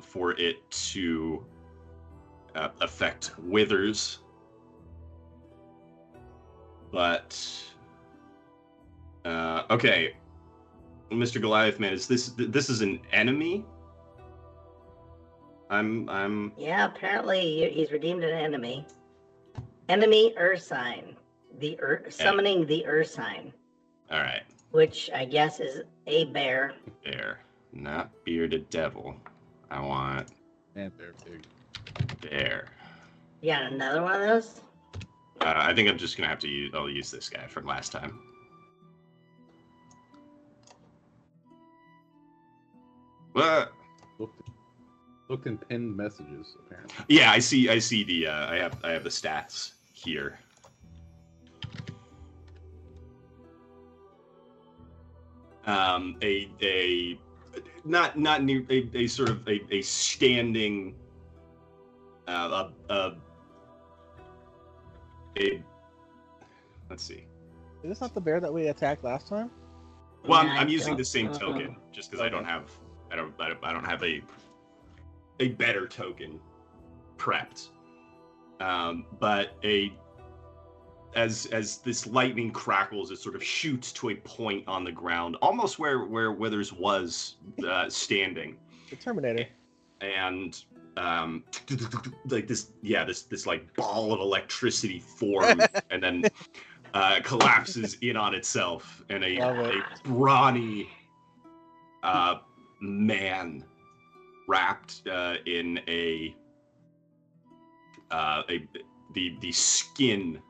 S2: for it to affect Withers, but okay, Mr. Goliath Man, is this is an enemy? I'm.
S1: Yeah, apparently he's redeemed an enemy. Enemy Ursine. Summoning the Ursine.
S2: All right.
S1: Which I guess is a bear.
S2: Bear, not bearded devil. I want
S5: Man, they're big.
S2: bear.
S1: You got another one of those?
S2: I think I'm just gonna have to use. I'll use this guy from last time. What?
S5: Looked in pinned messages, apparently.
S2: Yeah, I see the. I have the stats here. A not new, a sort of a standing let's see.
S3: Is this not the bear that we attacked last time?
S2: Well,
S1: Yeah,
S2: I'm
S1: I
S2: using
S1: don't-
S2: the same token just because I don't have a better token prepped. But as this lightning crackles, it sort of shoots to a point on the ground, almost where Withers was standing.
S3: The Terminator.
S2: And like this like ball of electricity forms and then collapses in on itself, and a brawny man wrapped in the skin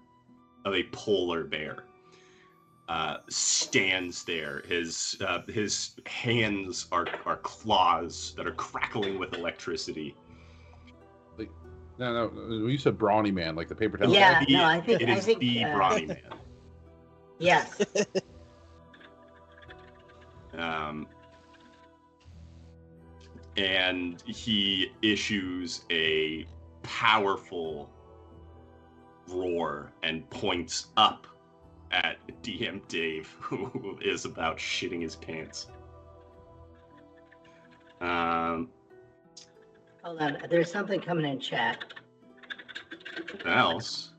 S2: of a polar bear stands there. His hands are claws that are crackling with electricity.
S5: No, you said brawny man, like the paper towel.
S1: Yeah, no, I think
S2: it is the brawny man.
S1: Yes.
S2: And he issues a powerful roar and points up at DM Dave, who is about shitting his pants.
S1: Hold on, there's something coming in chat.
S2: What else?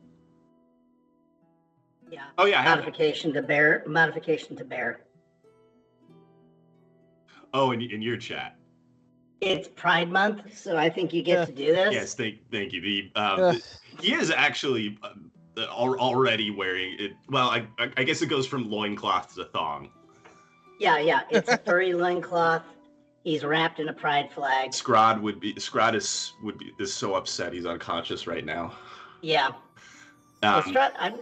S1: Yeah.
S2: Oh yeah, I have it.
S1: Modification to bear. Modification to bear.
S2: Oh, in your chat.
S1: It's Pride Month, so I think you get to do this.
S2: Yes, thank you. He is actually already wearing it. Well, I guess it goes from loincloth to thong.
S1: Yeah. It's a furry loincloth. He's wrapped in a pride flag.
S2: Scraaaahhhd is so upset he's unconscious right now.
S1: Yeah. Well,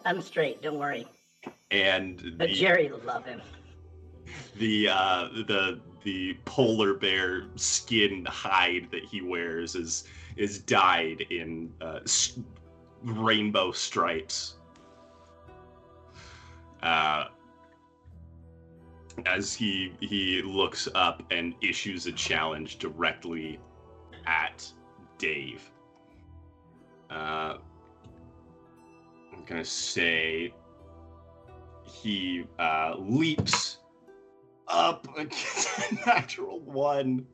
S1: I'm straight. Don't worry. But Jerry will love him.
S2: The polar bear skin hide that he wears is dyed in rainbow stripes. As he looks up and issues a challenge directly at Dave. I'm gonna say he leaps up against a natural one.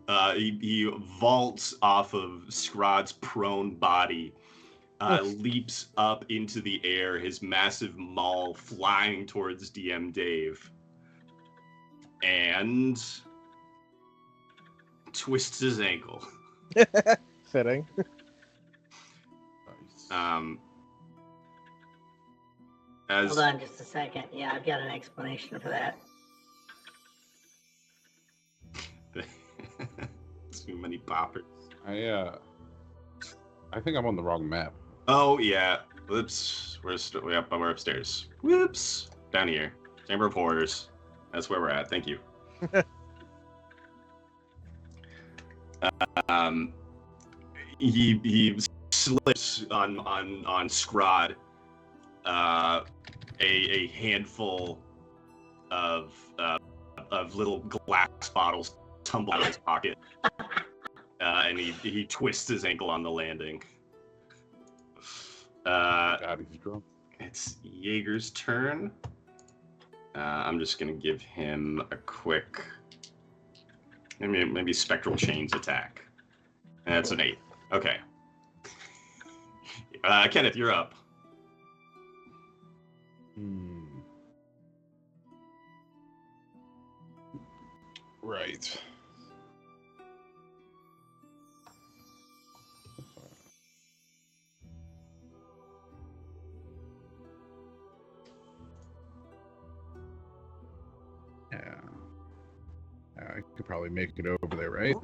S2: He vaults off of Scraaaahhhd's prone body, leaps up into the air, his massive maul flying towards DM Dave, and twists his ankle.
S3: Fitting.
S1: Hold on just a second. Yeah, I've got an explanation for that.
S2: Too many poppers.
S5: I think I'm on the wrong map.
S2: Oh yeah. Whoops. We're upstairs. Whoops. Down here. Chamber of Horrors. That's where we're at. Thank you. He slips on Scraaaahhhd a handful of little glass bottles tumble out of his pocket, and he twists his ankle on the landing.
S5: God, he's drunk.
S2: it's Yeager's turn. I'm just gonna give him a quick, maybe spectral chains attack. And that's an 8. Okay. Kenneth, you're up.
S5: Right. Yeah. I could probably make it over there, right?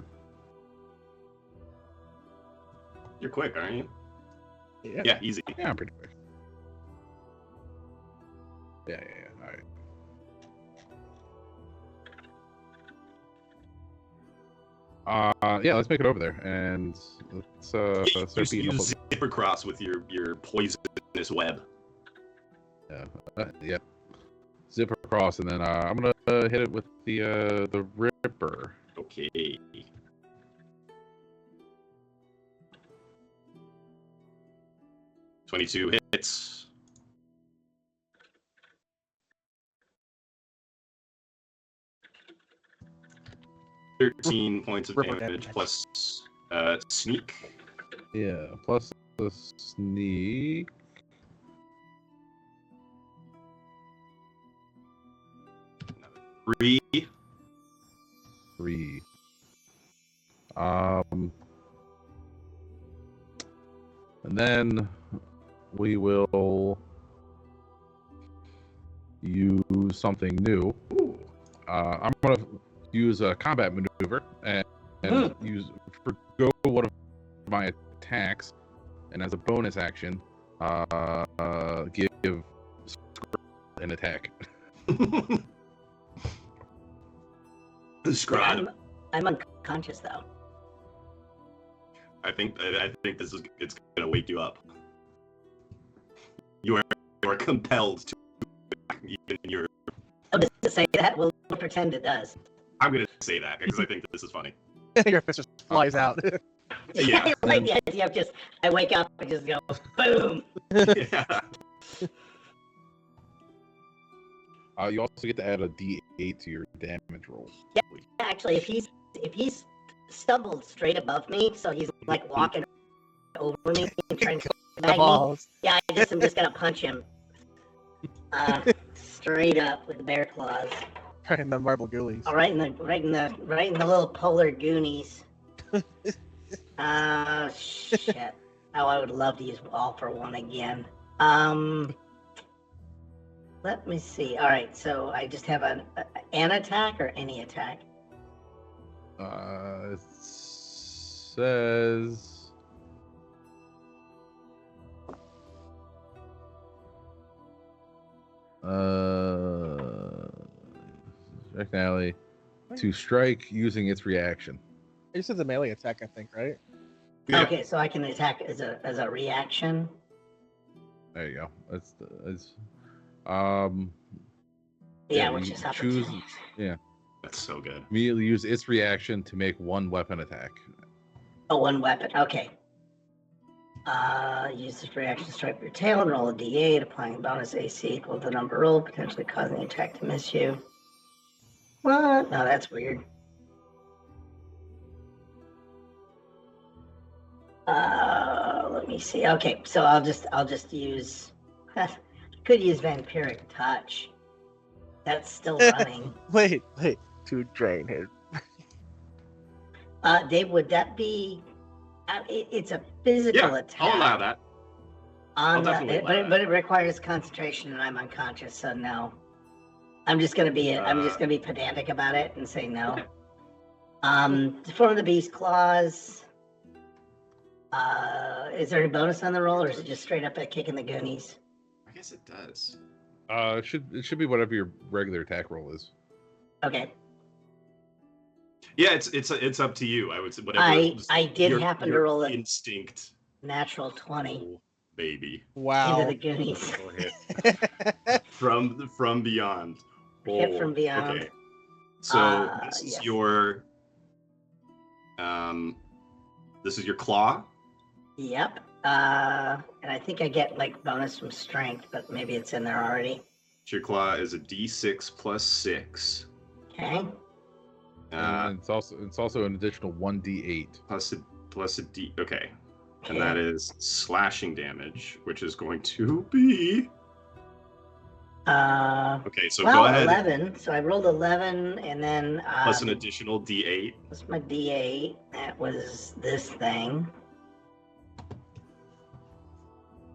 S2: You're quick, aren't you?
S3: Yeah.
S2: Yeah, easy.
S5: Yeah, I'm pretty quick. Yeah. All right. Yeah, let's make it over there, and let's start beating up.
S2: You zipper cross with your poisonous web.
S5: Yeah. Zip across, and then I'm gonna hit it with the Ripper.
S2: Okay. $22 hits. $13 points of
S3: Ripper
S2: damage
S3: damage.
S2: plus sneak.
S5: Yeah, plus the sneak.
S2: Three.
S5: 3. And then we will use something new. I'm gonna use a combat maneuver and use forgo one of my attacks, and as a bonus action, give an attack.
S2: Scraaaahhhd.
S1: I'm unconscious though.
S2: I think it's gonna wake you up. You are compelled to even in your.
S1: I'm just to say that. We'll pretend it does.
S2: I'm gonna say that because I think this is funny.
S3: Your fist just flies out.
S2: Yeah.
S1: I like the idea of I wake up and just go boom.
S2: Yeah.
S5: You also get to add a D8 to your damage roll.
S1: Yeah, actually, if he's stumbled straight above me, so he's like walking over me and trying to
S3: The
S1: bag me.
S3: balls.
S1: Yeah, I'm just gonna punch him. Straight up with the bear claws.
S3: Right in the marble ghoulies.
S1: Oh, right in the little polar goonies. Shit. Oh, I would love to use all for one again. Let me see. All right, so I just have an attack or any attack.
S5: It says Alley to strike using its reaction.
S3: This is a melee attack, I think, right?
S2: Yeah.
S1: Okay, so I can attack as a reaction.
S5: There you go. It's
S1: Yeah,
S5: Yeah,
S1: which
S5: you
S1: is
S5: choose-
S1: opportunity.
S5: yeah.
S2: That's so good.
S5: Immediately use its reaction to make one weapon attack.
S1: Oh, one weapon. Okay. Use this reaction to strike your tail and roll a d8, applying bonus AC equal to the number rolled, potentially causing the attack to miss you. What? No, that's weird. Let me see. Okay, so I'll just use. Could use vampiric touch. That's still running.
S3: Wait. To drain his.
S1: Dave, would that be? It's a physical
S2: Yeah,
S1: attack.
S2: I'll allow that.
S1: On
S2: definitely allow that.
S1: but it requires concentration, and I'm unconscious, so no. I'm just gonna be pedantic about it and say no. Form the beast claws. Is there any bonus on the roll, or is it just straight up a kick in the goonies?
S2: I guess it does.
S5: It should be whatever your regular attack roll is.
S1: Okay.
S2: Yeah, it's up to you. I would say whatever.
S1: I did happen to
S2: your
S1: roll an
S2: instinct,
S1: natural 20
S2: oh, baby,
S3: Wow.
S1: into the goonies.
S2: Oh, hit. from beyond.
S1: Hit from beyond.
S2: Okay. So this is
S1: yes.
S2: your this is your claw.
S1: Yep. And I think I get like bonus from strength, but maybe it's in there already.
S2: Your claw is a D6 plus 6.
S1: Okay.
S5: And it's also an additional 1d8.
S2: Plus a D. Okay. And that is slashing damage, which is going to be. Okay, so go ahead.
S1: 11. So I rolled 11, and then
S2: Plus an additional D8.
S1: That's my D8. That was this thing.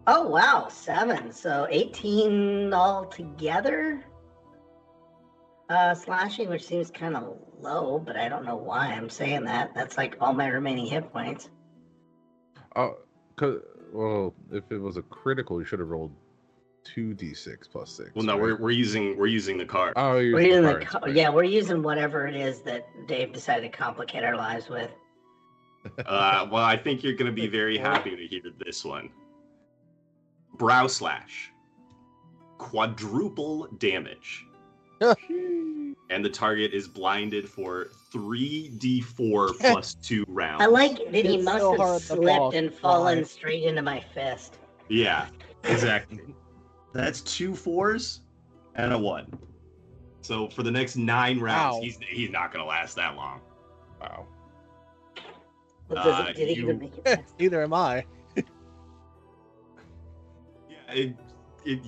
S1: Oh wow, 7. So 18 altogether. Slashing, which seems kind of low, but I don't know why I'm saying that. That's like all my remaining hit points.
S5: Well, if it was a critical, you should have rolled 2d6 plus 6.
S2: Well, no,
S5: right?
S2: we're using the card.
S5: Oh,
S1: We're using the
S5: cards, right.
S1: yeah, we're using whatever it is that Dave decided to complicate our lives with.
S2: Well, I think you're going to be very happy to hear this one. Brow slash. Quadruple damage. And the target is blinded for 3d4 plus 2 rounds.
S1: I like that he
S3: It's
S1: must
S3: so
S1: have
S3: hard to
S1: slipped
S3: fall.
S1: and fallen
S3: Why?
S1: straight into my fist.
S2: Yeah, exactly. That's 2 4s and a 1. So for the next 9 rounds,
S3: Ow.
S2: he's not going to last that long.
S5: Wow.
S1: Did he
S2: you-
S1: even make it past?
S3: Neither am I.
S2: Yeah, he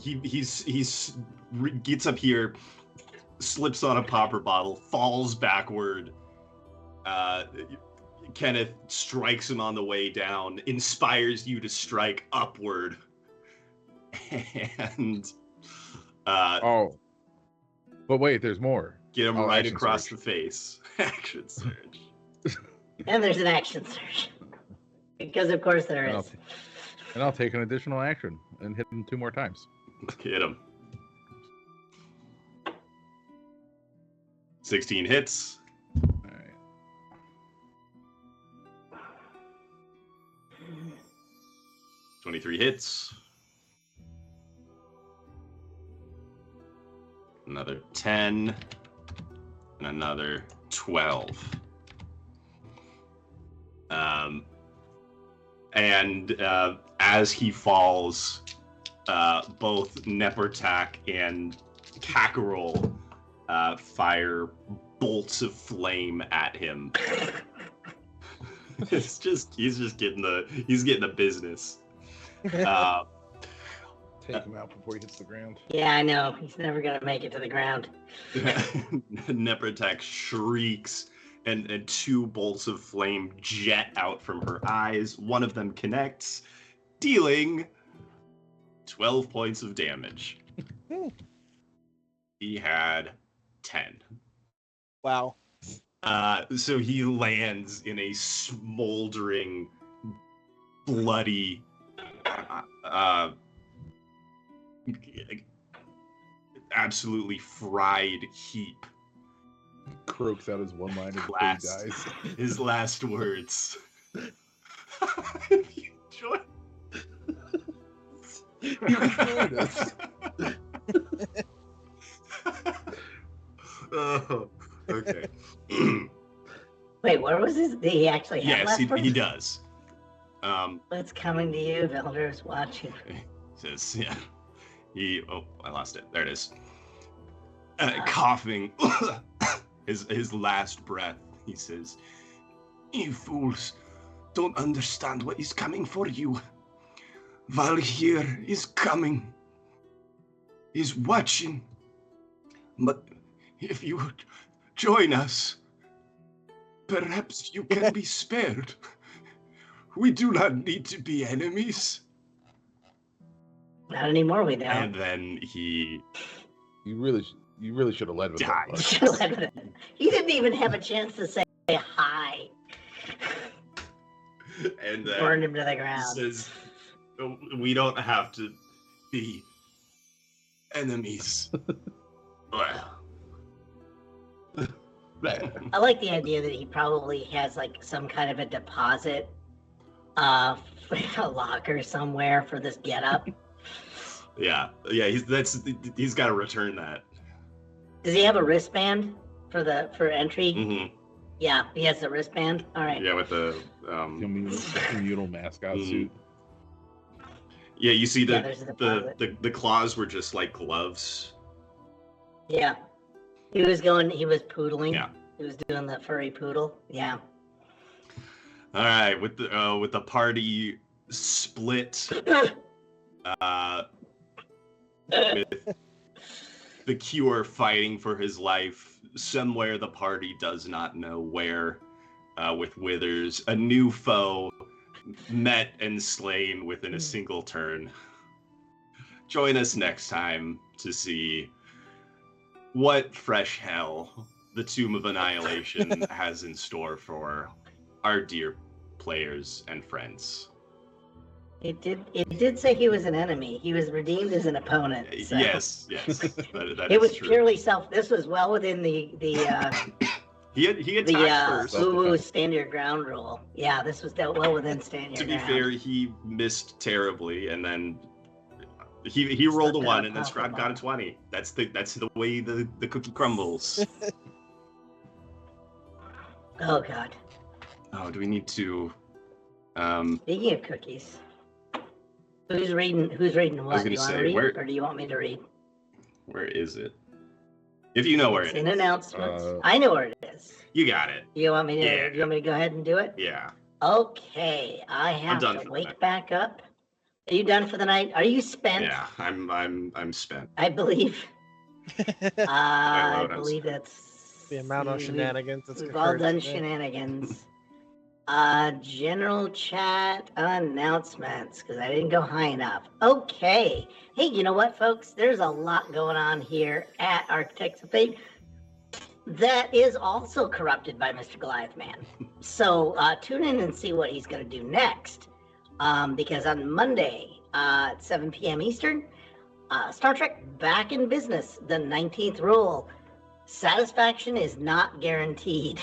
S2: gets up here, slips on a popper bottle, falls backward. Kenneth strikes him on the way down, inspires you to strike upward, and
S5: Oh. But wait, there's more.
S2: get him
S5: Oh,
S2: right
S5: action
S2: across
S5: surge.
S2: the face. Action surge.
S1: And there's an action surge. Because of course there
S5: And
S1: is.
S5: I'll take an additional action and hit him 2 more times.
S2: Hit him. 16 hits.
S5: All right.
S2: 23 hits. Another 10. And another 12. As he falls, both Nepertak and Kakarol fire bolts of flame at him. He's just getting the business.
S5: Take him out before he hits the ground.
S1: Yeah, I know. He's never gonna make it to the ground.
S2: Nepertak shrieks, and 2 bolts of flame jet out from her eyes. One of them connects, dealing 12 points of damage. He had 10.
S3: Wow.
S2: So he lands in a smoldering, bloody, absolutely fried heap.
S5: Croaks out his one-liner before he
S2: Last.
S5: dies.
S2: His last words. If you enjoy.
S5: You destroyed us.
S2: Oh, okay.
S1: Wait, where was his? Did he actually have
S2: Yes,
S1: last
S2: he
S1: words?
S2: does.
S1: What's coming to you, Vilders watching?
S2: Says, yeah. Oh, I lost it. There it is. Coughing. his last breath. He says, "You fools don't understand what is coming for you. Valhyr is coming. He's watching. But if you would join us, perhaps you can be spared. We do not need to be enemies."
S1: Not anymore, we don't.
S2: And then he
S5: You really should have led with that
S2: died.
S5: part.
S1: He didn't even have a chance to say hi.
S2: And
S1: Burned him to the ground.
S2: says, "We don't have to be enemies." Well,
S1: I like the idea that he probably has like some kind of a deposit, a locker somewhere for this getup.
S2: yeah. He's got to return that.
S1: Does he have a wristband for entry?
S2: Mm-hmm.
S1: Yeah, he has the wristband. All right.
S2: Yeah, with the
S5: Communal mascot
S2: Mhm.
S5: suit.
S2: Yeah, you see
S1: Yeah, there's a deposit.
S2: the claws were just like gloves.
S1: Yeah. He was poodling.
S2: Yeah.
S1: He was doing the furry poodle. Yeah.
S2: All right, with the party split, with the Cure fighting for his life somewhere the party does not know where, with Withers, a new foe met and slain within a single turn. Join us next time to see what fresh hell the Tomb of Annihilation has in store for our dear players and friends.
S1: It did say he was an enemy. He was redeemed as an opponent. So.
S2: Yes. That
S1: it was
S2: true.
S1: purely This was well within the
S2: he attacked first.
S1: Woo stand your ground rule. Yeah, this was dealt well within stand your ground.
S2: To be fair, he missed terribly, and then he rolled a 1, and then Scraaaahhhhd got a 20. That's the way the cookie crumbles.
S1: Oh God.
S2: Oh, do we need to?
S1: Speaking of cookies, who's reading what?
S2: I was gonna
S1: Do you want to
S2: say,
S1: read,
S2: where-
S1: or do you want me to read?
S2: Where is it? If you know where
S1: It's
S2: it
S1: in
S2: is.
S1: announcements. I know where it is.
S2: You got it.
S1: You want me to?
S2: Yeah.
S1: Do you want me to go ahead and do it?
S2: Yeah.
S1: Okay, I have
S2: done
S1: to
S2: for the
S1: wake
S2: night.
S1: back up. Are you done for the night? Are you spent?
S2: Yeah. I'm spent.
S1: I believe. I
S2: load, I'm
S1: believe that's
S3: The amount of shenanigans that's
S1: We've all
S3: occurred
S1: done
S3: today.
S1: shenanigans. General chat announcements, because I didn't go high enough. Okay. Hey, you know what, folks? There's a lot going on here at Architects of Fate that is also corrupted by Mr. Goliath Man. So tune in and see what he's going to do next. Because on Monday at 7 p.m. Eastern, Star Trek Back in Business, the 19th rule. Satisfaction is not guaranteed.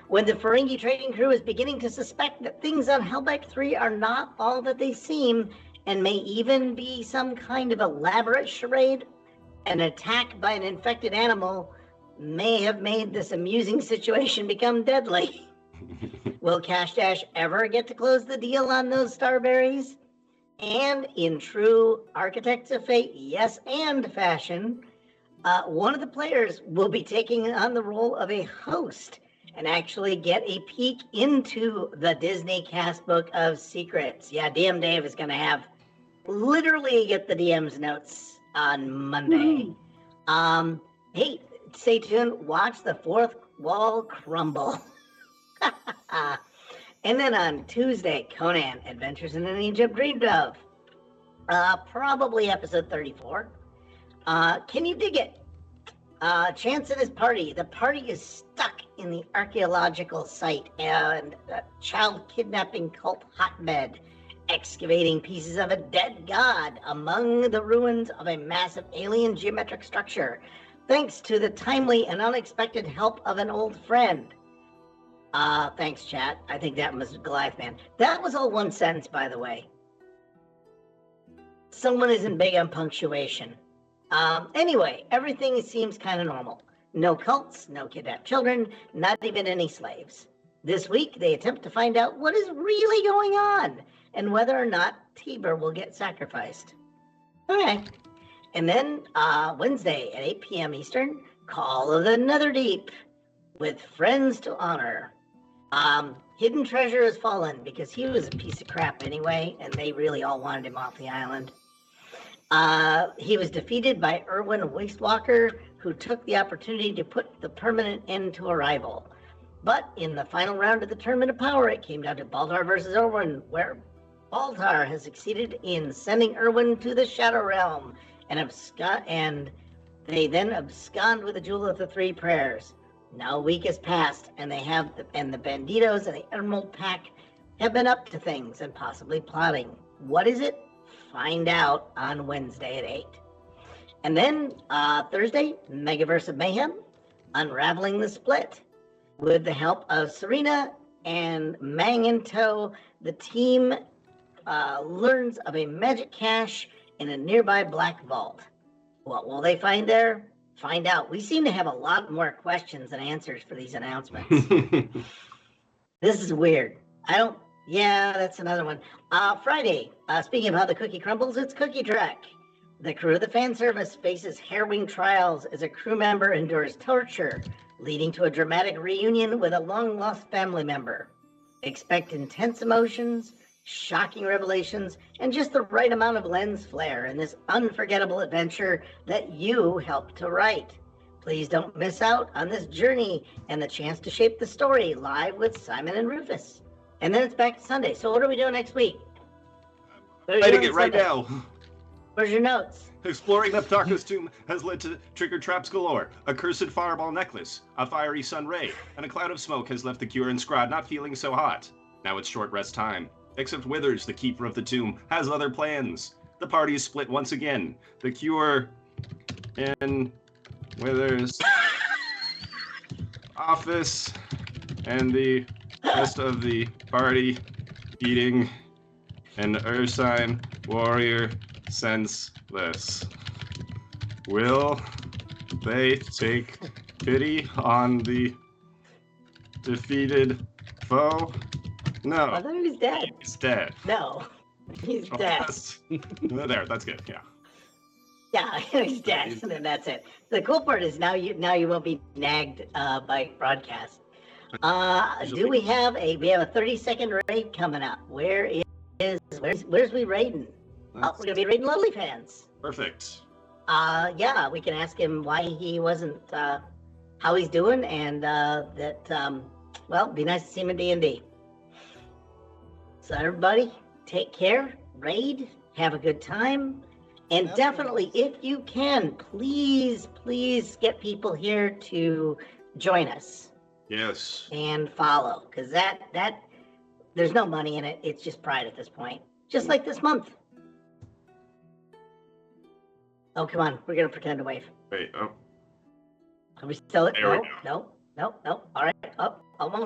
S1: When the Ferengi trading crew is beginning to suspect that things on Hellbeck 3 are not all that they seem and may even be some kind of elaborate charade, an attack by an infected animal may have made this amusing situation become deadly. Will Cash Dash ever get to close the deal on those starberries? And in true Architects of Fate yes and fashion, one of the players will be taking on the role of a host and actually get a peek into the Disney cast book of secrets. Yeah, DM Dave is going to have literally get the DM's notes on Monday. Hey, stay tuned. Watch the fourth wall crumble. And then on Tuesday, Conan, Adventures in an Egypt Dreamed of. Probably episode 34. Can you dig it? Chance and his party. The party is stuck in the archaeological site and child kidnapping cult hotbed, excavating pieces of a dead god among the ruins of a massive alien geometric structure, thanks to the timely and unexpected help of an old friend. Thanks, chat. I think that was Goliath Man. That was all one sentence, by the way. Someone isn't big on punctuation. Anyway, everything seems kind of normal. No cults, no kidnapped children, not even any slaves. This week, they attempt to find out what is really going on and whether or not Tiber will get sacrificed. Okay. And then Wednesday at 8 p.m. Eastern, Call of the Netherdeep with Friends to Honor. Hidden Treasure has fallen because he was a piece of crap anyway, and they really all wanted him off the island. He was defeated by Erwin Wastewalker, who took the opportunity to put the permanent end to a rival. But in the final round of the Tournament of Power, it came down to Baltar versus Erwin, where Baltar has succeeded in sending Erwin to the Shadow Realm, and they then abscond with the Jewel of the Three Prayers. Now a week has passed, and the Banditos and the Emerald Pack have been up to things and possibly plotting. What is it? Find out on Wednesday at 8. And then Thursday, Megaverse of Mayhem, Unraveling the Split. With the help of Serena and Mang in tow, the team learns of a magic cache in a nearby black vault. What will they find there? Find out. We seem to have a lot more questions than answers for these announcements. This is weird. Yeah, that's another one. Friday. Speaking of how the cookie crumbles, it's Cookie Track. The crew of the fan service faces harrowing trials as a crew member endures torture, leading to a dramatic reunion with a long-lost family member. Expect intense emotions, shocking revelations, and just the right amount of lens flare in this unforgettable adventure that you helped to write. Please don't miss out on this journey and the chance to shape the story live with Simon and Rufus. And then it's back to Sunday. So what are we doing next week? What are we
S2: Writing
S1: doing
S2: it right
S1: Sunday?
S2: now.
S1: Where's your notes?
S2: Exploring Neptaco's tomb has led to trigger traps galore, a cursed fireball necklace, a fiery sun ray, and a cloud of smoke has left the Cure and Scraaaahhhd not feeling so hot. Now it's short rest time. Except Withers, the keeper of the tomb, has other plans. The party is split once again. The Cure in Withers' office and the rest of the party eating an Ursine warrior senseless. Will they take pity on the defeated foe?
S1: I
S2: No,
S1: thought he was dead.
S2: he's dead.
S1: No, he's
S2: Oh,
S1: dead.
S2: There, that's good. Yeah.
S1: Yeah, he's dead, and then that's it. The cool part is now you won't be nagged by broadcast. Do we have a 30-second raid coming up? Where's we raiding? Oh, we're gonna be raiding Lovely Fans.
S2: Perfect.
S1: Yeah, we can ask him why he wasn't, how he's doing, and well, be nice to see him in D&D. So everybody, take care, raid, have a good time, and definitely, if you can, please get people here to join us
S2: Yes.
S1: and follow, because that there's no money in it. It's just pride at this point, just like this month. Oh, come on, we're gonna pretend to wave.
S2: Wait. Oh.
S1: Are we still?
S2: There we
S1: No. All right, up, almost.